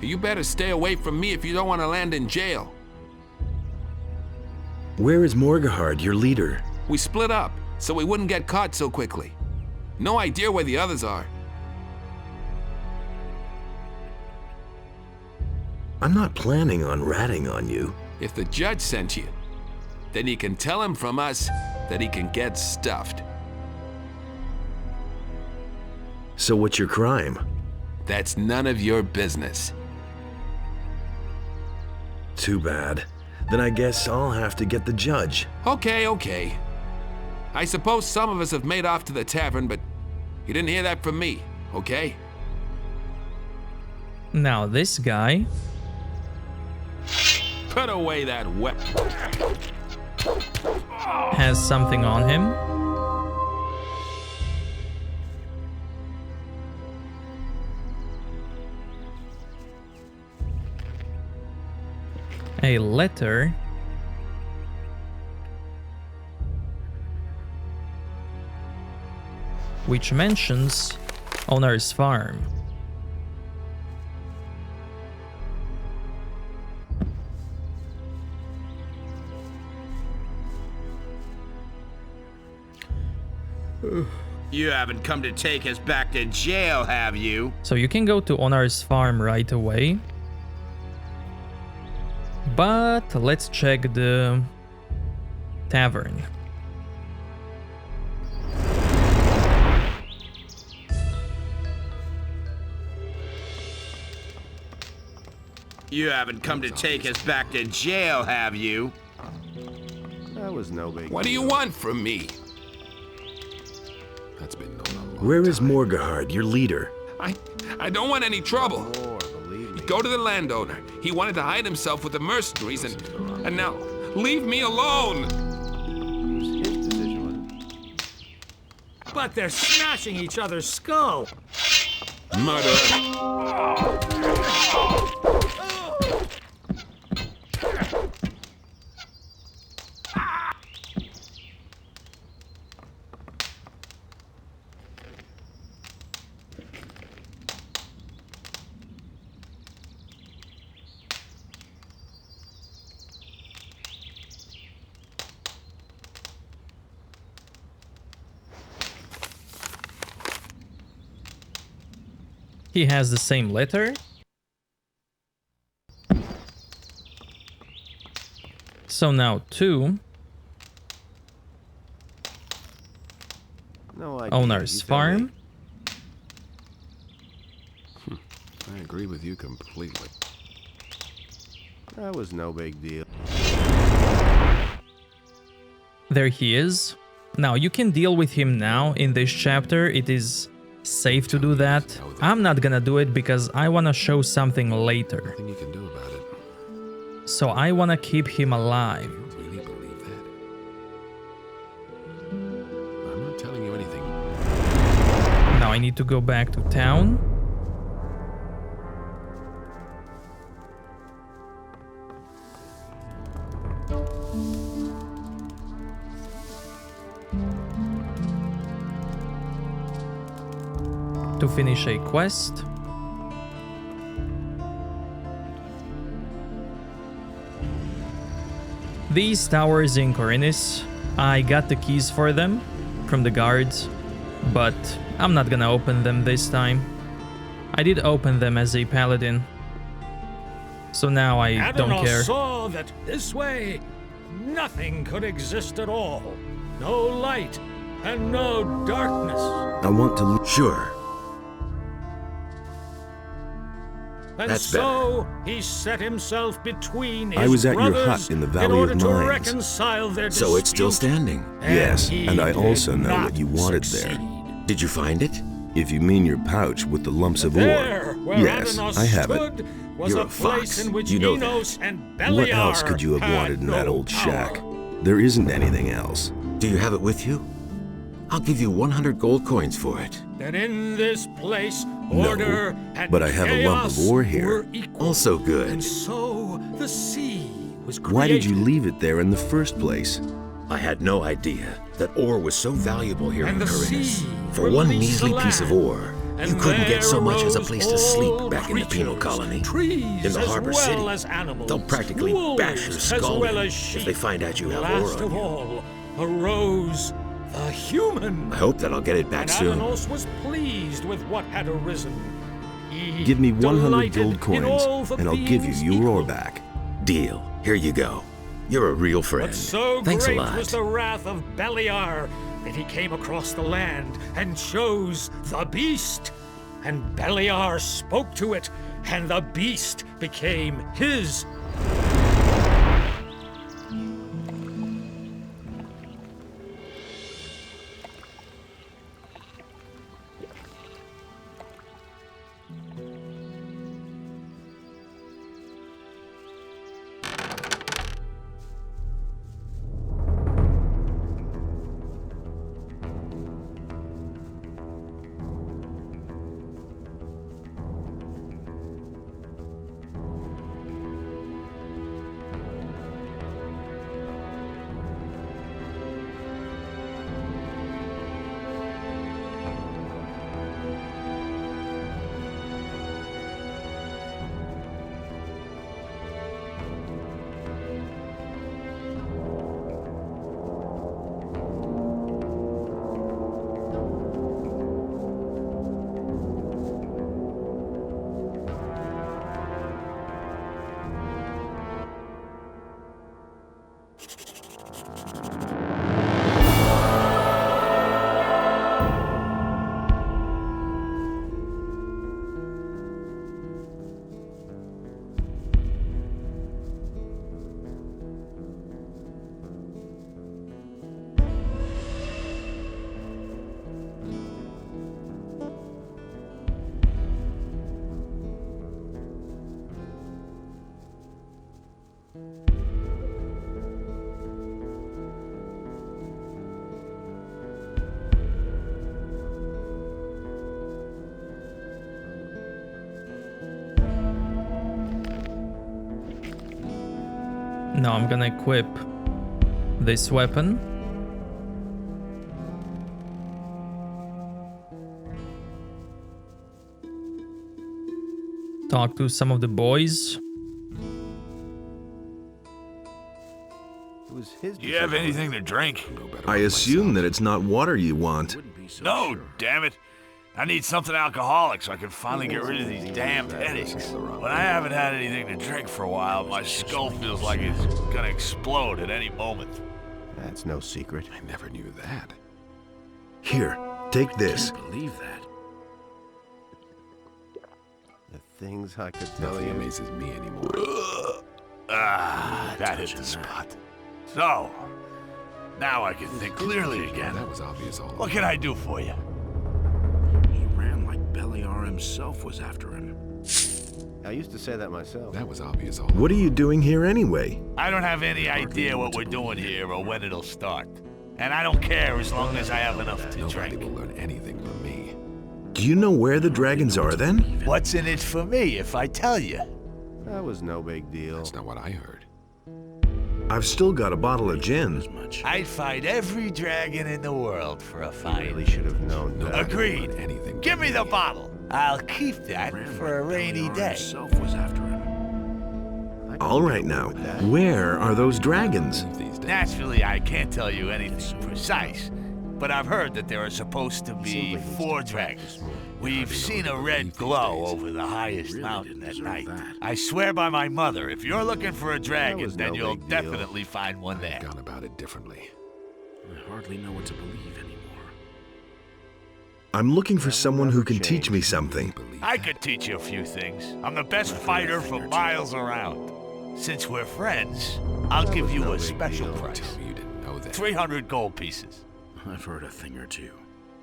You better stay away from me if you don't want to land in jail. Where is Morgahard, your leader? We split up, so we wouldn't get caught so quickly. No idea where the others are. I'm not planning on ratting on you. If the judge sent you, then you can tell him from us that he can get stuffed. So what's your crime? That's none of your business. Too bad. Then I guess I'll have to get the judge. Okay. I suppose some of us have made off to the tavern, but you didn't hear that from me, okay? Now this guy... Put away that weapon. has something on him. A letter. Which mentions owner's farm. You haven't come to take us back to jail, have you? So you can go to owner's farm right away. But let's check the tavern. You haven't come to take us back to jail, have you? That was no big What do you want from me? That's been known a long Where is Morgahard, your leader? I don't want any trouble. Go to the landowner. He wanted to hide himself with the mercenaries, and now leave me alone. But they're smashing each other's skull. Murderer. He has the same letter. So now 2. No idea. Owner's You tell farm. me. I agree with you completely. That was no big deal. There he is. Now you can deal with him now in this chapter. It is safe to do that. I'm not gonna do it because I wanna show something later. Nothing you can do about it. So I wanna keep him alive. You really believe that? I'm not telling you anything. Now I need to go back to town. To finish a quest. These towers in Corinis, I got the keys for them from the guards, but I'm not gonna open them this time. I did open them as a paladin, so now I don't care. Saw that this way nothing could exist at all. No light and no darkness. I want to... Sure. And That's so he set himself between his I was at your brothers hut in the in Valley order of to Mines. reconcile their So it's still dispute. standing? Yes, and I he also did know not what you wanted succeed. there. Did you find it? If you mean your pouch with the lumps of There, ore. where Yes, Adanos I have it. stood, was You're a a place fox. in which You know Enos and Beliar What else could you have had wanted in that no old power. shack? There isn't anything else. Do you have it with you? I'll give you 100 gold coins for it. That in this place, No, order and but I have a lump of chaos ore here. were equal. Also good. And so the sea was created. Why did you leave it there in the first place? I had no idea that ore was so valuable here And in the Corinis. sea For one released measly the piece of land, ore, and you couldn't get so there much as a arose place to sleep all back in the penal creatures, colony. trees In the as harbor well city, as animals, they'll practically wolves bash your as skull well in as sheep. if they find out you have Last ore on of you. all arose the human. I hope that I'll get it back And soon. Adanos was pleased with what had arisen. He Give me 100 delighted gold in coins, all the and I'll give you beings your ore equal. back. Deal. Here you go. You're a real friend. But so Thanks a great lot. was the wrath of Beliar that he came across the land and chose the beast. And Beliar spoke to it, and the beast became his. Now I'm gonna equip this weapon. Talk to some of the boys. Do you have anything to drink? I assume that it's not water you want. No, damn it. I need something alcoholic so I can finally get rid of these damn headaches. When I haven't had anything to drink for a while, my skull feels like it's gonna explode at any moment. That's no secret. I never knew that. Here, take this. I can't believe that. The things I could tell Nothing you. amazes me anymore. That hit the spot. So, now I can think clearly again. That was obvious all along. What can I do for you? He ran like Beliar himself was after him. I used to say that myself. That was obvious all What are you doing here anyway? I don't have any idea what we're doing here or when it'll start. And I don't care as long as I have enough to Nobody drink. will learn anything from me. Do you know where the dragons are then? What's in it for me if I tell you? That was no big deal. That's not what I heard. I've still got a bottle of gin. I'd fight every dragon in the world for a fight. Really should have known that. Agreed. Anything. Give me the bottle. I'll keep that for a rainy day. Himself was after him. All right now, where are those dragons? Naturally, I can't tell you anything precise, but I've heard that there are supposed to be 4 dragons. We've seen a red glow over the highest mountain at night. I swear by my mother, if you're looking for a dragon, then you'll definitely find one there. I've gone about it differently. I hardly know what to believe anymore. I'm looking for someone who can teach me something. I could teach you a few things. I'm the best fighter for miles around. Since we're friends, I'll give you a special price. You didn't know that. 300 gold pieces. I've heard a thing or two.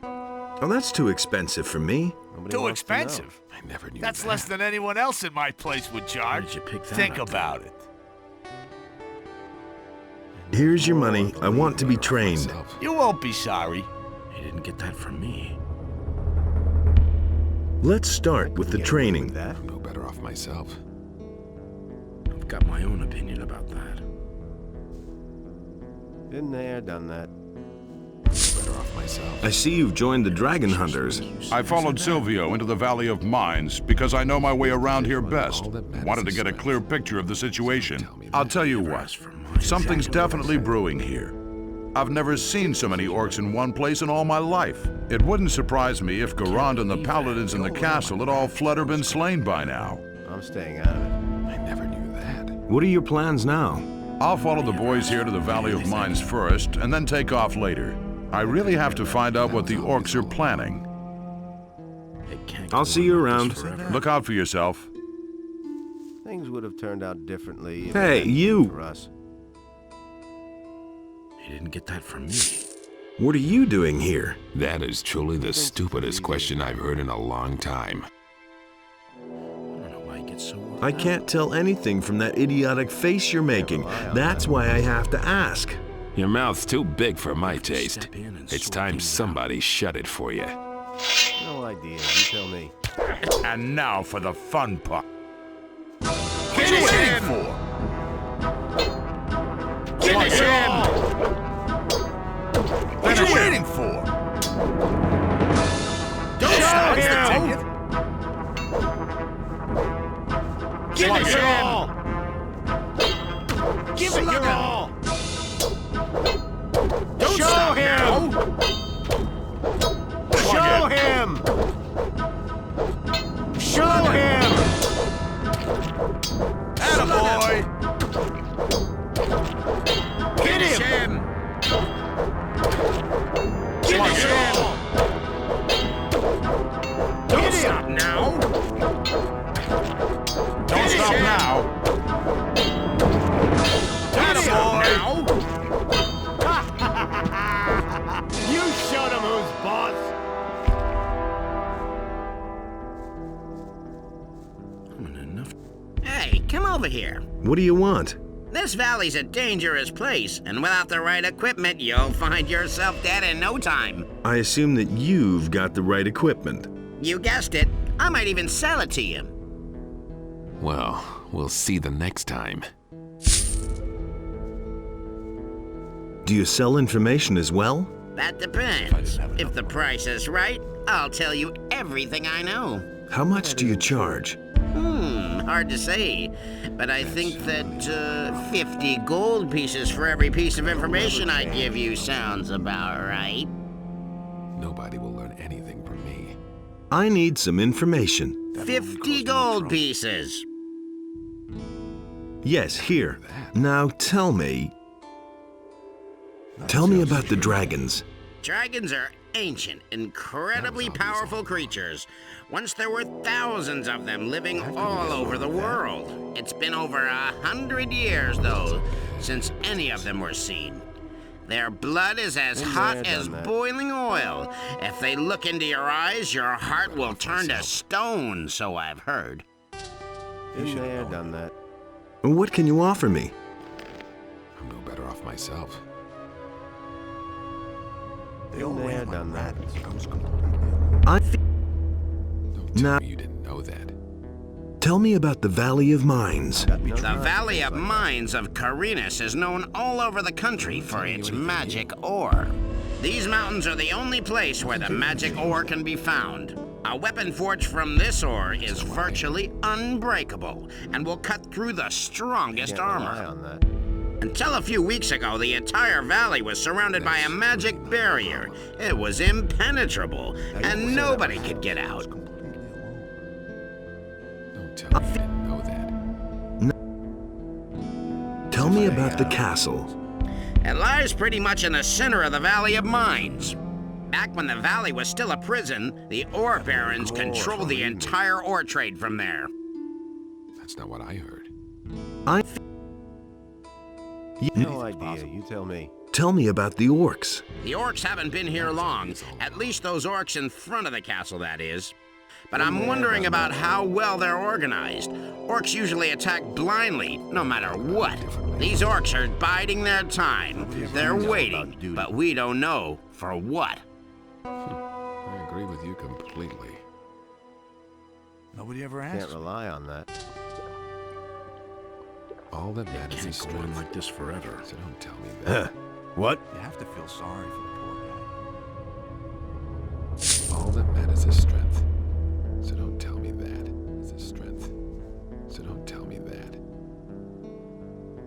Oh, that's too expensive for me. Too expensive? I never knew That's that. less than anyone else in my place would charge. Where did you pick that Think up? about it. Here's your money. I want to be trained. You won't be sorry. He didn't get that from me. Let's start with the training. I'm no better off myself. I've got my own opinion about that. Been there, done that. Better off myself. I see you've joined the Dragon Hunters. I followed Silvio into the Valley of Mines because I know my way around here best. All that matters Wanted to is get a strength. clear picture of the situation. Tell me I'll that. tell you Never what, asked for mine. something's Exactly what I definitely said. brewing here. I've never seen so many orcs in one place in all my life. It wouldn't surprise me if Garand and the paladins in the castle had all fled or been slain by now. I'm staying out of it. I never knew that. What are your plans now? I'll follow the boys here to the Valley of Mines first, and then take off later. I really have to find out what the orcs are planning. It can't I'll go see on you like around. this forever. Look out for yourself. Things would have turned out differently. If Hey, it hadn't you. been for us. He didn't get that from me. What are you doing here? That is truly the stupidest question I've heard in a long time. I don't know why he gets so worked I up. can't tell anything from that idiotic face you're making. That's why I have to ask. Your mouth's too big for my taste. Step in and It's sort time things somebody shut it for you. No idea. You tell me. And now for the fun part. What are you waiting for? Finish him! What are you waiting for? Don't stop That's now! the ticket. Finish him! Give it your all. Don't stop him! Show him! Show him! Attaboy! Finish him! Finish him! Don't stop now! Don't stop now! Don't stop now! You showed him who's boss. I'm in enough. Hey, come over here. What do you want? This valley's a dangerous place, and without the right equipment, you'll find yourself dead in no time. I assume that you've got the right equipment. You guessed it. I might even sell it to you. Well, we'll see the next time. Do you sell information as well? That depends. If the price is right, I'll tell you everything I know. How much do you charge? Hard to say. But I think that 50 gold pieces for every piece of information I give you sounds about right. Nobody will learn anything from me. I need some information. 50 gold pieces. Yes, here. Now tell me about the dragons. Dragons are ancient, incredibly powerful creatures. Once there were thousands of them living all over the world. It's been over 100 years, though, since any of them were seen. Their blood is as hot as boiling oil. If they look into your eyes, your heart will turn to stone, so I've heard. Been there, done that. What can you offer me? I'm no better off myself. Been there, done that. Now, you didn't know that. Tell me about the Valley of Mines. The Valley of Mines of Carinus is known all over the country for its magic ore. These mountains are the only place where the magic ore can be found. A weapon forged from this ore is virtually unbreakable and will cut through the strongest armor. Until a few weeks ago, the entire valley was surrounded by a magic barrier. It was impenetrable, and nobody could get out. Don't tell me you didn't know that. Tell me about the castle. It lies pretty much in the center of the Valley of Mines. Back when the valley was still a prison, the ore barons controlled the entire ore trade from there. That's not what I heard. No idea, you tell me. Tell me about the orcs. The orcs haven't been here long. At least those orcs in front of the castle, that is. But I'm wondering about how well they're organized. Orcs usually attack blindly, no matter what. These orcs are biding their time. They're waiting, but we don't know for what. I agree with you completely. Nobody ever asked. Can't rely on that. All that matters is strength. Like this forever. So don't tell me that. What? You have to feel sorry for the poor guy. All that matters is strength. So don't tell me that. It's a strength. So don't tell me that.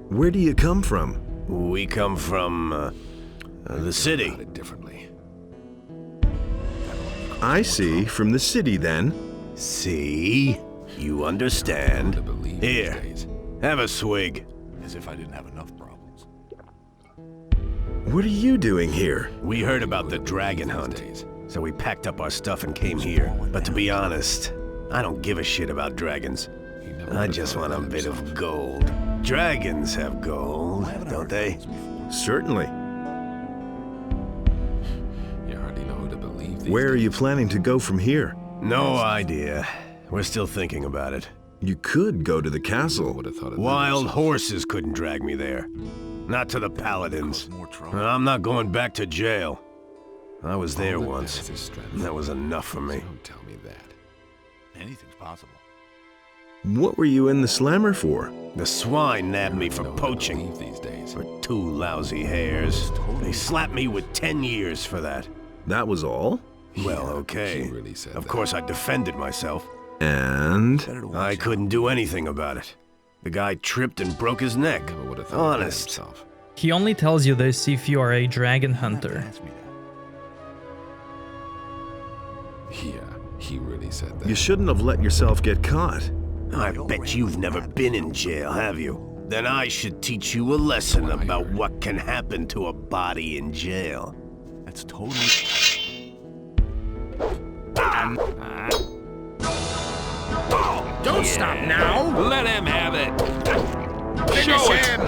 Where do you come from? We come from, the city. About it differently. I see, from the city then. See? You understand. Here, have a swig. As if I didn't have enough problems. What are you doing here? We heard about the dragon hunt, so we packed up our stuff and came here. But to be honest, I don't give a shit about dragons. I just want a bit of gold. Dragons have gold, don't they? Certainly. You hardly know who to believe. Where are you planning to go from here? No idea. We're still thinking about it. You could go to the castle. Wild horses couldn't drag me there. Not to the paladins. I'm not going back to jail. I was there once. And that was enough for me. Don't tell me that. Anything's possible. What were you in the slammer for? The swine nabbed me for poaching. These days. For 2 lousy hairs. They slapped me with 10 years for that. That was all? Well, okay. Really said of course, I defended myself. And? I couldn't do anything about it. The guy tripped and broke his neck. Honest. He only tells you this if you are a dragon hunter. Yeah, he really said that. You shouldn't have let yourself get caught. I bet you've never been in jail, have you? Then I should teach you a lesson about what can happen to a body in jail. That's totally... Don't stop now! Let him have it! Show him!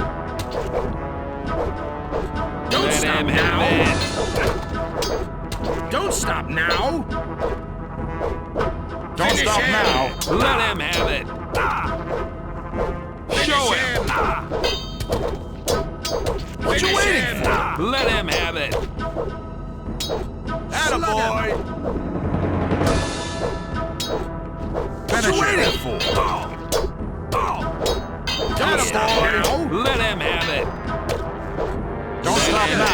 Don't stop now! Don't stop now! Don't stop now! Let him have it! Show him! What you waiting for? Let him have it! Attaboy! What you waiting for? Don't stop now! Let him have it! Don't stop now!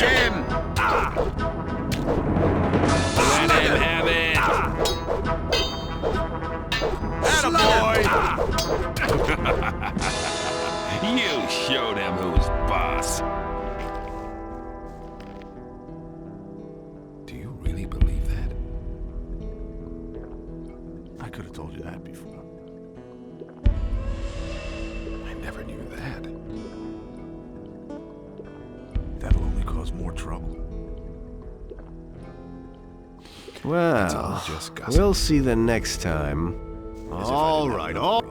him! Let him have it! Attaboy! You show them who's boss. Do you really believe that? I could have told you that before. I never knew that. That'll only cause more trouble. Well, just gossip. we'll see the next time. All right, all.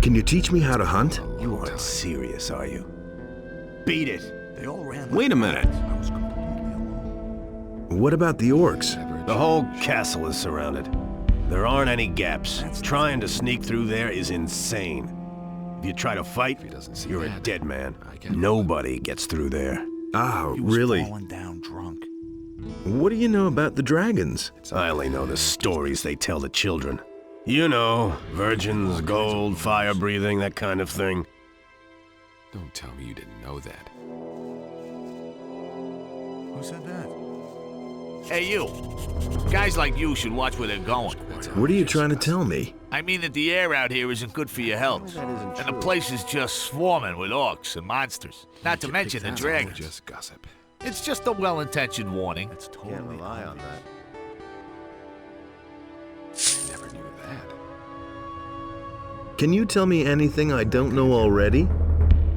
Can you teach me how to hunt? You aren't serious, are you? Beat it. They all ran. Wait a minute. I was completely alone. What about the orcs? The whole castle is surrounded. There aren't any gaps. Trying to sneak through there is insane. If you try to fight, you're a dead man. Nobody gets through there. Ah, He was really? falling down drunk. What do you know about the dragons? I only know the stories they tell the children. You know, virgins, gold, fire breathing, that kind of thing. Don't tell me you didn't know that. Who said that? Hey, you. Guys like you should watch where they're going. What are you trying to tell me? I mean that the air out here isn't good for your health. And the place is just swarming with orcs and monsters. Not to mention the dragons. Just gossip. It's just a well-intentioned warning. That's totally Can't rely on that. I never knew that. Can you tell me anything I don't know already?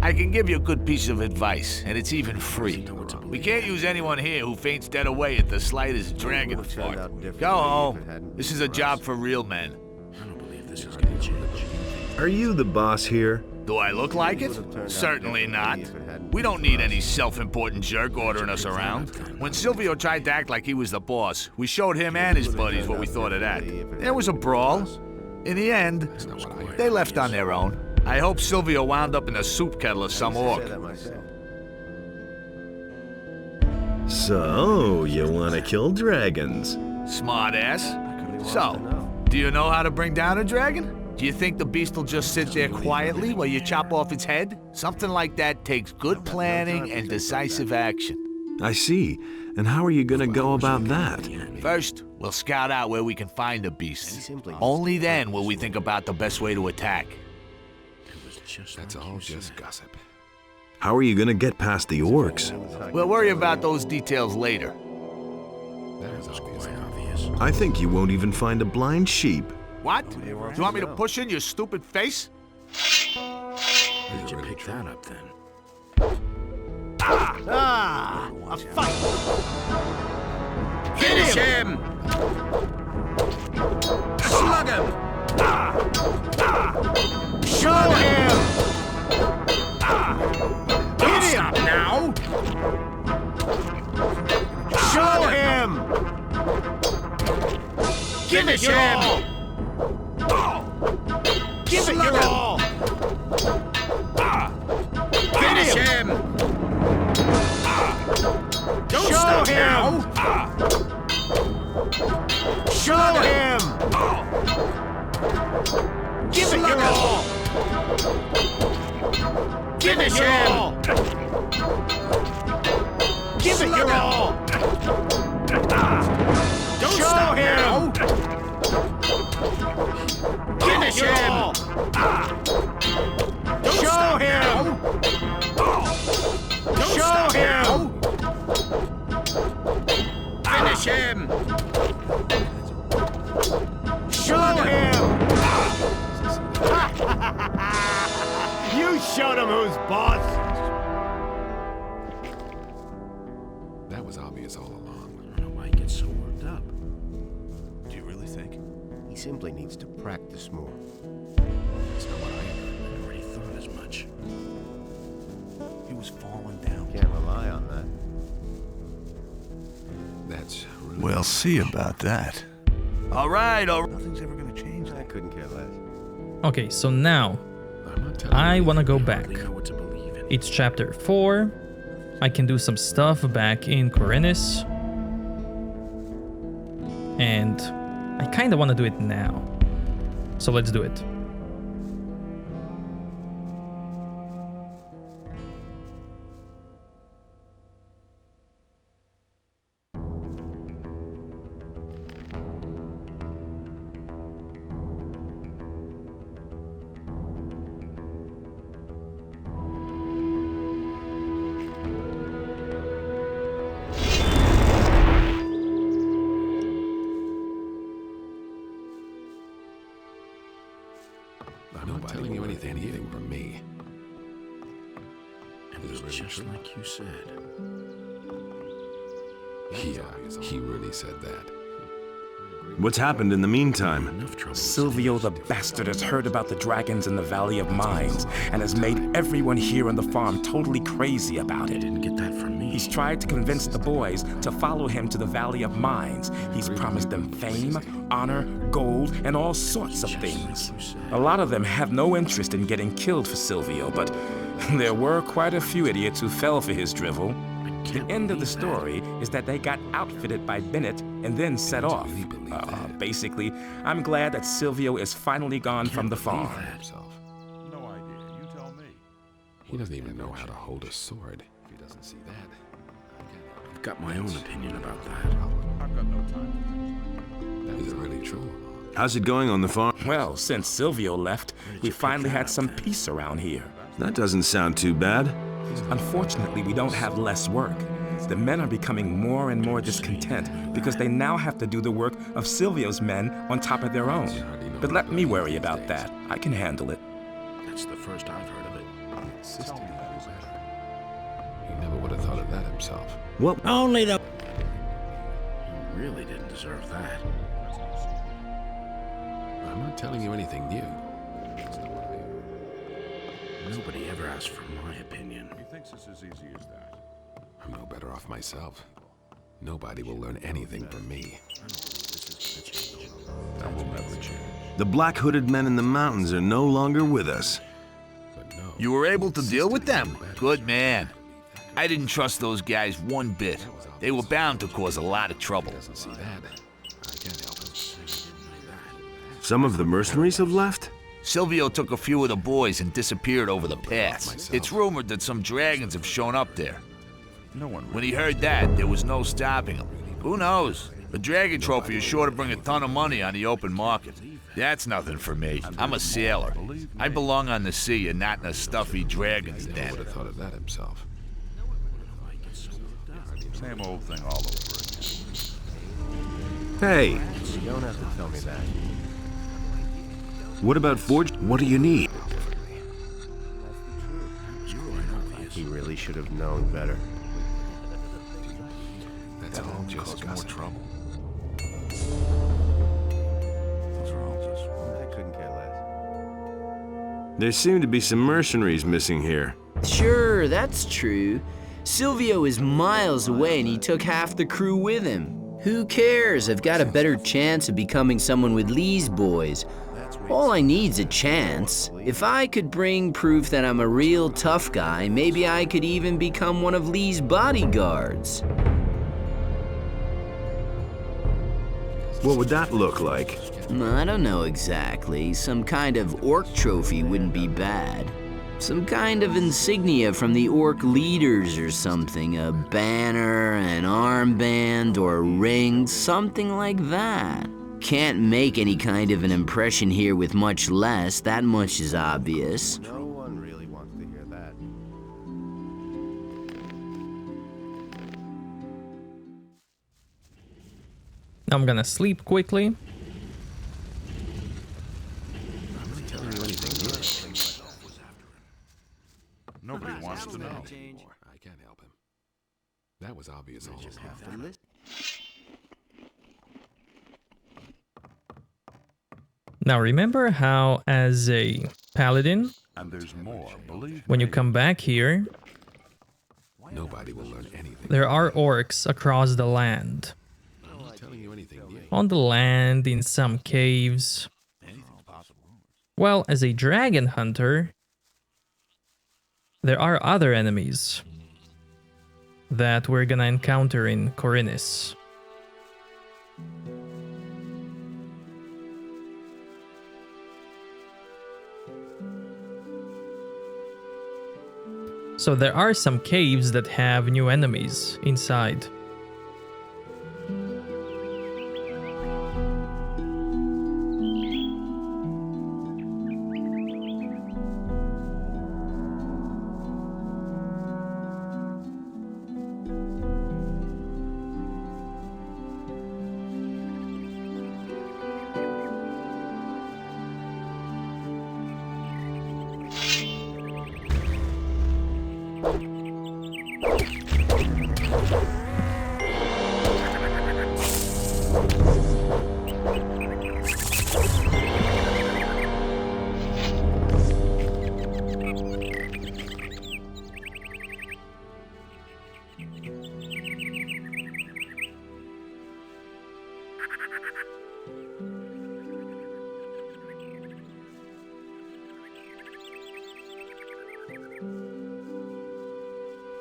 I can give you a good piece of advice, and it's even free. We can't use anyone here who faints dead away at the slightest dragon fart. Go home. This is a job for real men. Are you the boss here? Do I look like it? Certainly not. We don't need any self-important jerk ordering us around. When Silvio tried to act like he was the boss, we showed him and his buddies what we thought of that. There was a brawl. In the end, they left on their own. I hope Silvio wound up in a soup kettle of some orc. So, you want to kill dragons? Smart ass. So, do you know how to bring down a dragon? Do you think the beast will just sit there quietly while you chop off its head? Something like that takes good planning and decisive action. I see. And how are you going to go about that? First, we'll scout out where we can find the beast. Only then will we think about the best way to attack. That's all just gossip. How are you going to get past the orcs? We'll worry about those details later. That was obvious. I think you won't even find a blind sheep. What? Do you want me to push in your stupid face? Where did you pick that up then? A fight! Finish him! Slug him! Show him! Don't stop now! Show him! Finish him! Give it your all! Finish him! Don't Show stop him! now! Show him! Give it your all! Finish him! Give it your all! Don't Show stop him! now! Finish him! Don't Show stop him! now! Don't Show stop him! now! Finish him! Show him! You showed him who's boss! That was obvious all along. I don't know why he gets so worked up. Do you really think? He simply needs to practice more. That's not what I already thought as much. He was falling down. Can't rely on that. That's really... We'll see about that. All right, Nothing's ever gonna change I that. couldn't care less. Okay, so now I'm not telling I you want to go I back. really know what to believe in. It's chapter 4. I can do some stuff back in Corinus. And I kind of want to do it now. So let's do it. just like you said. Yeah, he really said that. What's happened in the meantime? Silvio the bastard has heard about the dragons in the Valley of Mines and has made everyone here on the farm totally crazy about it. Didn't get that from me. He's tried to convince the boys to follow him to the Valley of Mines. He's promised them fame, honor, gold, and all sorts of things. A lot of them have no interest in getting killed for Silvio, but there were quite a few idiots who fell for his drivel. The end of the story is that they got outfitted by Bennett and then set off. Basically, I'm glad that Silvio is finally gone from the farm. No idea. You tell me. He doesn't even know how to hold a sword. If he doesn't see that. I've got my own opinion about that. I've got no time. Is it really true? How's it going on the farm? Well, since Silvio left, we finally had some peace around here. That doesn't sound too bad. Unfortunately, we don't have less work. The men are becoming more and more discontent because they now have to do the work of Silvio's men on top of their own. But let me worry about that. I can handle it. That's the first I've heard of it. He never would have thought of that himself. What? Only the... You really didn't deserve that. I'm not telling you anything new. Nobody ever asked for my opinion. He thinks it's as easy as that. I'm no better off myself. Nobody will learn anything from me. That will never change. The black-hooded men in the mountains are no longer with us. You were able to deal with them? Good man. I didn't trust those guys one bit. They were bound to cause a lot of trouble. See that? I can't help him. Some of the mercenaries have left? Silvio took a few of the boys and disappeared over the pass. It's rumored that some dragons have shown up there. No one. When he heard that, there was no stopping him. Who knows? A dragon trophy is sure to bring a ton of money on the open market. That's nothing for me. I'm a sailor. I belong on the sea and not in a stuffy dragon's den. He would have thought of that himself. Same old thing all over again. Hey! You don't have to tell me that. What about forged? What do you need? He really should have known better. That's all just more trouble. Those are all just... I couldn't care less. There seem to be some mercenaries missing here. Sure, that's true. Silvio is miles away and he took half the crew with him. Who cares? I've got a better chance of becoming someone with Lee's boys. All I need's a chance. If I could bring proof that I'm a real tough guy, maybe I could even become one of Lee's bodyguards. What would that look like? I don't know exactly. Some kind of orc trophy wouldn't be bad. Some kind of insignia from the orc leaders or something. A banner, an armband, or a ring, something like that. Can't make any kind of an impression here with much less, that much is obvious. No one really wants to hear that. I'm gonna sleep quickly. I'm not telling you anything new. Nobody wants to know. I can't help him. That was obvious all along. Now remember how as a paladin, And there's more, believe when you me. come back here, Nobody will learn anything. there are orcs across the land. I'm not telling you anything new. On the land, in some caves. Well, as a dragon hunter, there are other enemies that we're gonna encounter in Khorinis. So there are some caves that have new enemies inside.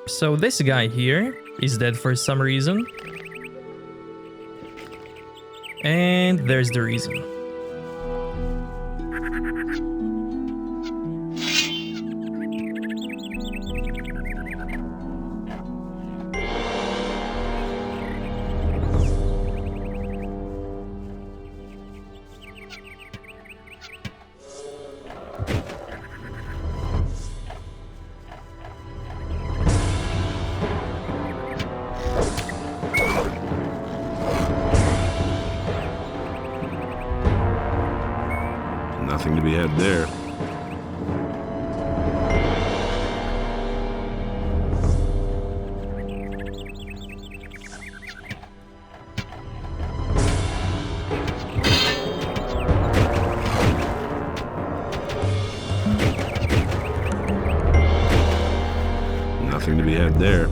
So this guy here is dead for some reason. And there's the reason. Nothing to be had there. Nothing to be had there.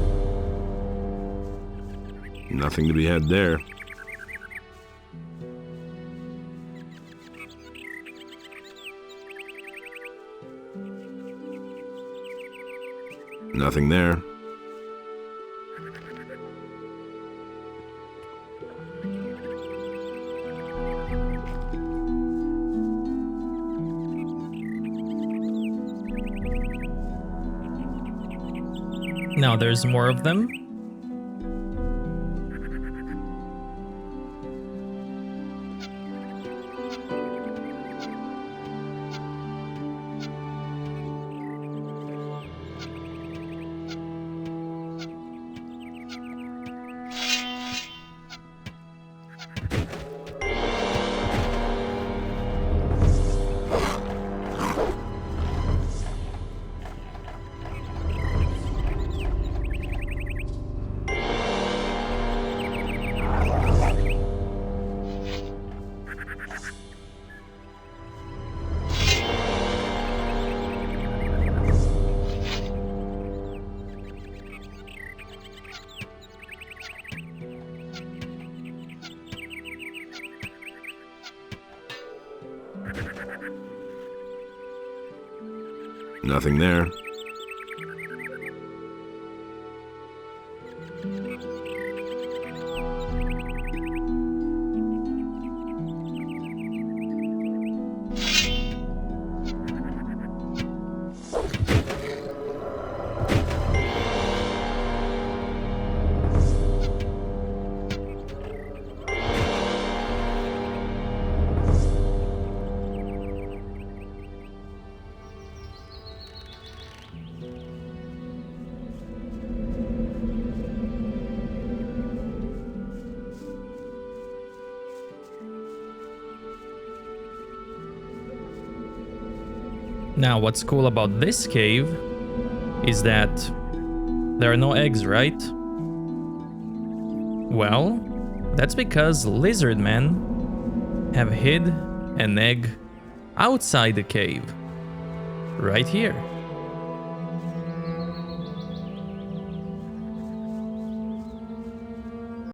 Nothing to be had there. Nothing there. Now there's more of them. Nothing there. Now, what's cool about this cave is that there are no eggs, right? Well, that's because lizard men have hid an egg outside the cave, right here.